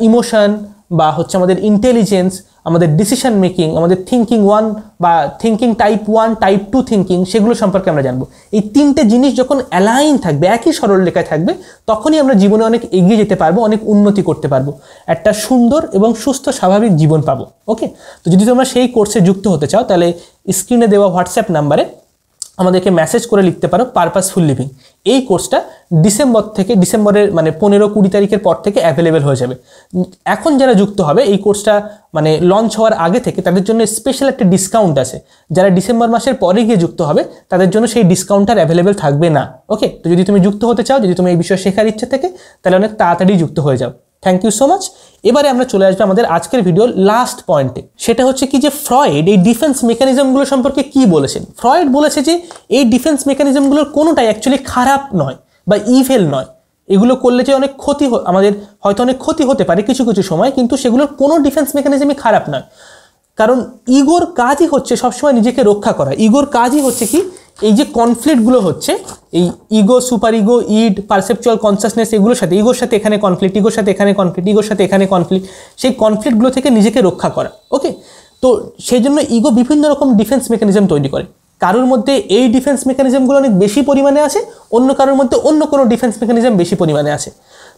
ইমোশন বা হচ্ছে আমাদের ইন্টেলিজেন্স, আমাদের ডিসিশন মেকিং, আমাদের থিঙ্কিং 1 বা থিঙ্কিং টাইপ 1, টাইপ 2 থিঙ্কিং, সেগুলো সম্পর্কে আমরা জানবো। এই তিনটে জিনিস যখন অ্যালাইন থাকবে, একই সরল রেখায় থাকবে, তখনই আমরা জীবনে অনেক এগিয়ে যেতে পারবো, অনেক উন্নতি করতে পারবো, একটা সুন্দর এবং সুস্থ স্বাভাবিক জীবন পাবো। ওকে, তো যদি তোমরা সেই কোর্সে যুক্ত হতে চাও তাহলে স্ক্রিনে দেওয়া হোয়াটসঅ্যাপ নাম্বারে আমাদেরকে মেসেজ করে লিখতে পারো পারপাসফুল লিভিং। এই কোর্সটা ডিসেম্বরের মানে 15-20 তারিখের পর থেকে অ্যাভেলেবেল হয়ে যাবে। এখন যারা যুক্ত হবে এই কোর্সটা মানে লঞ্চ হওয়ার আগে থেকে, তাদের জন্য স্পেশাল একটা ডিসকাউন্ট আছে। যারা ডিসেম্বর মাসের পরে গিয়ে যুক্ত হবে তাদের জন্য সেই ডিসকাউন্টটা অ্যাভেলেবেল থাকবে না। ওকে, তো যদি তুমি যুক্ত হতে চাও, যদি তুমি এই বিষয়ে শেখার ইচ্ছে থাকে, তাহলে অনেক তাড়াতাড়ি যুক্ত হয়ে যাও। Thank you so much. এবারে আমরা চলে আসবো আমাদের আজকের ভিডিওর লাস্ট পয়েন্টে। সেটা হচ্ছে কি যে ফ্রয়েড এই ডিফেন্স মেকানিজমগুলো সম্পর্কে কি বলেছেন। ফ্রয়েড বলেছে যে এই ডিফেন্স মেকানিজমগুলোর কোনোটাই অ্যাকচুয়ালি খারাপ নয় বা ইভেল নয়। এগুলো করলে যে অনেক ক্ষতি, আমাদের হয়তো অনেক ক্ষতি হতে পারে কিছু কিছু সময়, কিন্তু সেগুলোর কোনো ডিফেন্স মেকানিজমই খারাপ নয়। কারণ ইগোর কাজই হচ্ছে সবসময় নিজেকে রক্ষা করা। ইগোর কাজই হচ্ছে কি, এই যে কনফ্লিক্টগুলো হচ্ছে, এই ego, super ego, id, perceptual consciousness, এগুলোর সাথে, ইগোর সাথে এখানে কনফ্লিক্ট, ইগোর সাথে এখানে কনফ্লিক্ট, ইগোর সাথে এখানে কনফ্লিক্ট, সেই কনফ্লিক্টগুলো থেকে নিজেকে রক্ষা করা। ওকে, তো সেই জন্য ইগো বিভিন্ন রকম ডিফেন্স মেকানিজম তৈরি করে। কারোর মধ্যে এই ডিফেন্স মেকানিজমগুলো অনেক বেশি পরিমাণে আছে, অন্য কারোর মধ্যে অন্য কোনো ডিফেন্স মেকানিজম বেশি পরিমাণে আছে।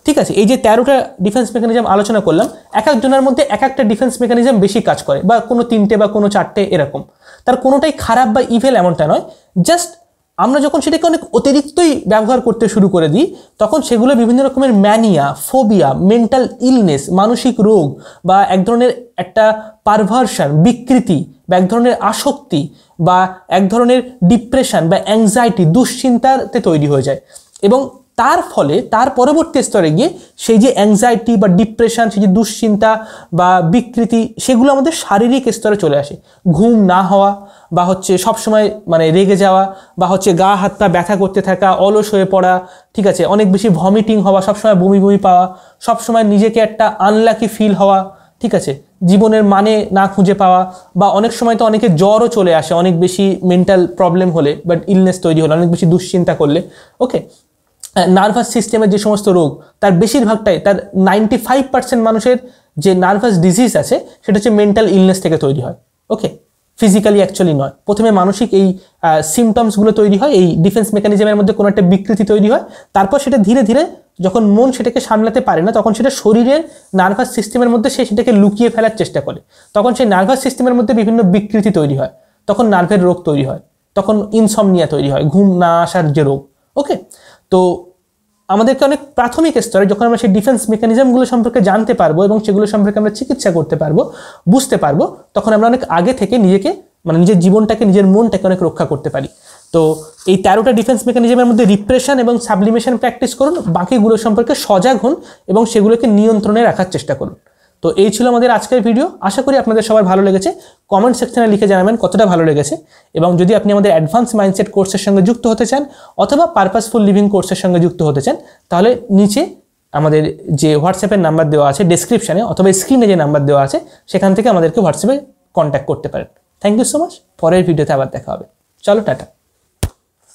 ঠিক আছে, এই যে 13টা ডিফেন্স মেকানিজম আলোচনা করলাম, এক একজনের মধ্যে এক একটা ডিফেন্স মেকানিজম বেশি কাজ করে, বা কোনো 3টে বা কোনো 4টে এরকম। তার কোনোটাই খারাপ বা ইভেল এমনটা নয়। জাস্ট আমরা যখন সেটাকে অনেক অতিরিক্তই ব্যবহার করতে শুরু করে দিই, তখন সেগুলো বিভিন্ন রকমের ম্যানিয়া, ফোবিয়া, মেন্টাল ইলনেস, মানসিক রোগ, বা এক ধরনের একটা পারভার্সন, বিকৃতি, বা এক ধরনের আসক্তি, বা এক ধরনের ডিপ্রেশন বা অ্যাংজাইটি, দুশ্চিন্তাতে তৈরি হয়ে যায়। এবং তার ফলে তার পরবর্তী স্তরে গিয়ে সেই যে অ্যাংজাইটি বা ডিপ্রেশন, সেই যে দুশ্চিন্তা বা বিকৃতি, সেগুলো আমাদের শারীরিক স্তরে চলে আসে। ঘুম না হওয়া, বা হচ্ছে সবসময় মানে রেগে যাওয়া, বা হচ্ছে গা হাত পা ব্যথা করতে থাকা, অলস হয়ে পড়া, ঠিক আছে, অনেক বেশি ভমিটিং হওয়া, সবসময় বমি বমি পাওয়া, সবসময় নিজেকে একটা আনলাকি ফিল হওয়া, ঠিক আছে, জীবনের মানে না খুঁজে পাওয়া, বা অনেক সময় তো অনেকে জ্বরও চলে আসে অনেক বেশি মেন্টাল প্রবলেম হলে, বাট ইলনেস তৈরি হলে, অনেক বেশি দুশ্চিন্তা করলে। ওকে, নার্ভাস সিস্টেমের যে সমস্ত রোগ, তার বেশিরভাগটাই, তার 95% মানুষের যে নার্ভাস ডিজিজ আছে সেটা হচ্ছে মেন্টাল ইলনেস থেকে তৈরি হয়। ওকে, ফিজিক্যালি অ্যাকচুয়ালি নয়। প্রথমে মানসিক এই সিমটমসগুলো তৈরি হয়, এই ডিফেন্স মেকানিজমের মধ্যে কোনো একটা বিকৃতি তৈরি হয়, তারপর সেটা ধীরে ধীরে যখন মন সেটাকে সামলাতে পারে না, তখন সেটা শরীরের নার্ভাস সিস্টেমের মধ্যে সেটাকে লুকিয়ে ফেলার চেষ্টা করে। তখন সেই নার্ভাস সিস্টেমের মধ্যে বিভিন্ন বিকৃতি তৈরি হয়, তখন নার্ভের রোগ তৈরি হয়, তখন ইনসমনিয়া তৈরি হয়, ঘুম না আসার যে রোগ। ওকে, তো আমাদেরকে অনেক প্রাথমিক স্তরে যখন আমরা সেই ডিফেন্স মেকানিজমগুলো সম্পর্কে জানতে পারবো এবং সেগুলো সম্পর্কে আমরা চিকিৎসা করতে পারবো, বুঝতে পারবো, তখন আমরা অনেক আগে থেকে নিজেকে, মানে নিজের জীবনটাকে, নিজের মনটাকে অনেক রক্ষা করতে পারি। তো এই 13টা ডিফেন্স মেকানিজমের মধ্যে রিপ্রেশন এবং সাবলিমেশন প্র্যাকটিস করুন, বাকিগুলো সম্পর্কে সজাগ হন এবং সেগুলোকে নিয়ন্ত্রণে রাখার চেষ্টা করুন। তো এই ছিল আমাদের আজকের ভিডিও। আশা করি আপনাদের সবার ভালো লেগেছে। কমেন্ট সেকশনে লিখে জানাবেন কতটা ভালো লেগেছে। এবং যদি আপনি আমাদের অ্যাডভান্স মাইন্ডসেট কোর্সের সঙ্গে যুক্ত হতে চান অথবা পারপাসফুল লিভিং কোর্সের সঙ্গে যুক্ত হতে চান, তাহলে নিচে আমাদের যে হোয়াটসঅ্যাপের নাম্বার দেওয়া আছে ডেসক্রিপশনে, অথবা স্ক্রিনে যে নাম্বার দেওয়া আছে সেখান থেকে আমাদেরকে হোয়াটসঅ্যাপে কন্ট্যাক্ট করতে পারেন। Thank you so much. পরের ভিডিওতে আবার দেখা হবে। চলো, টাটা।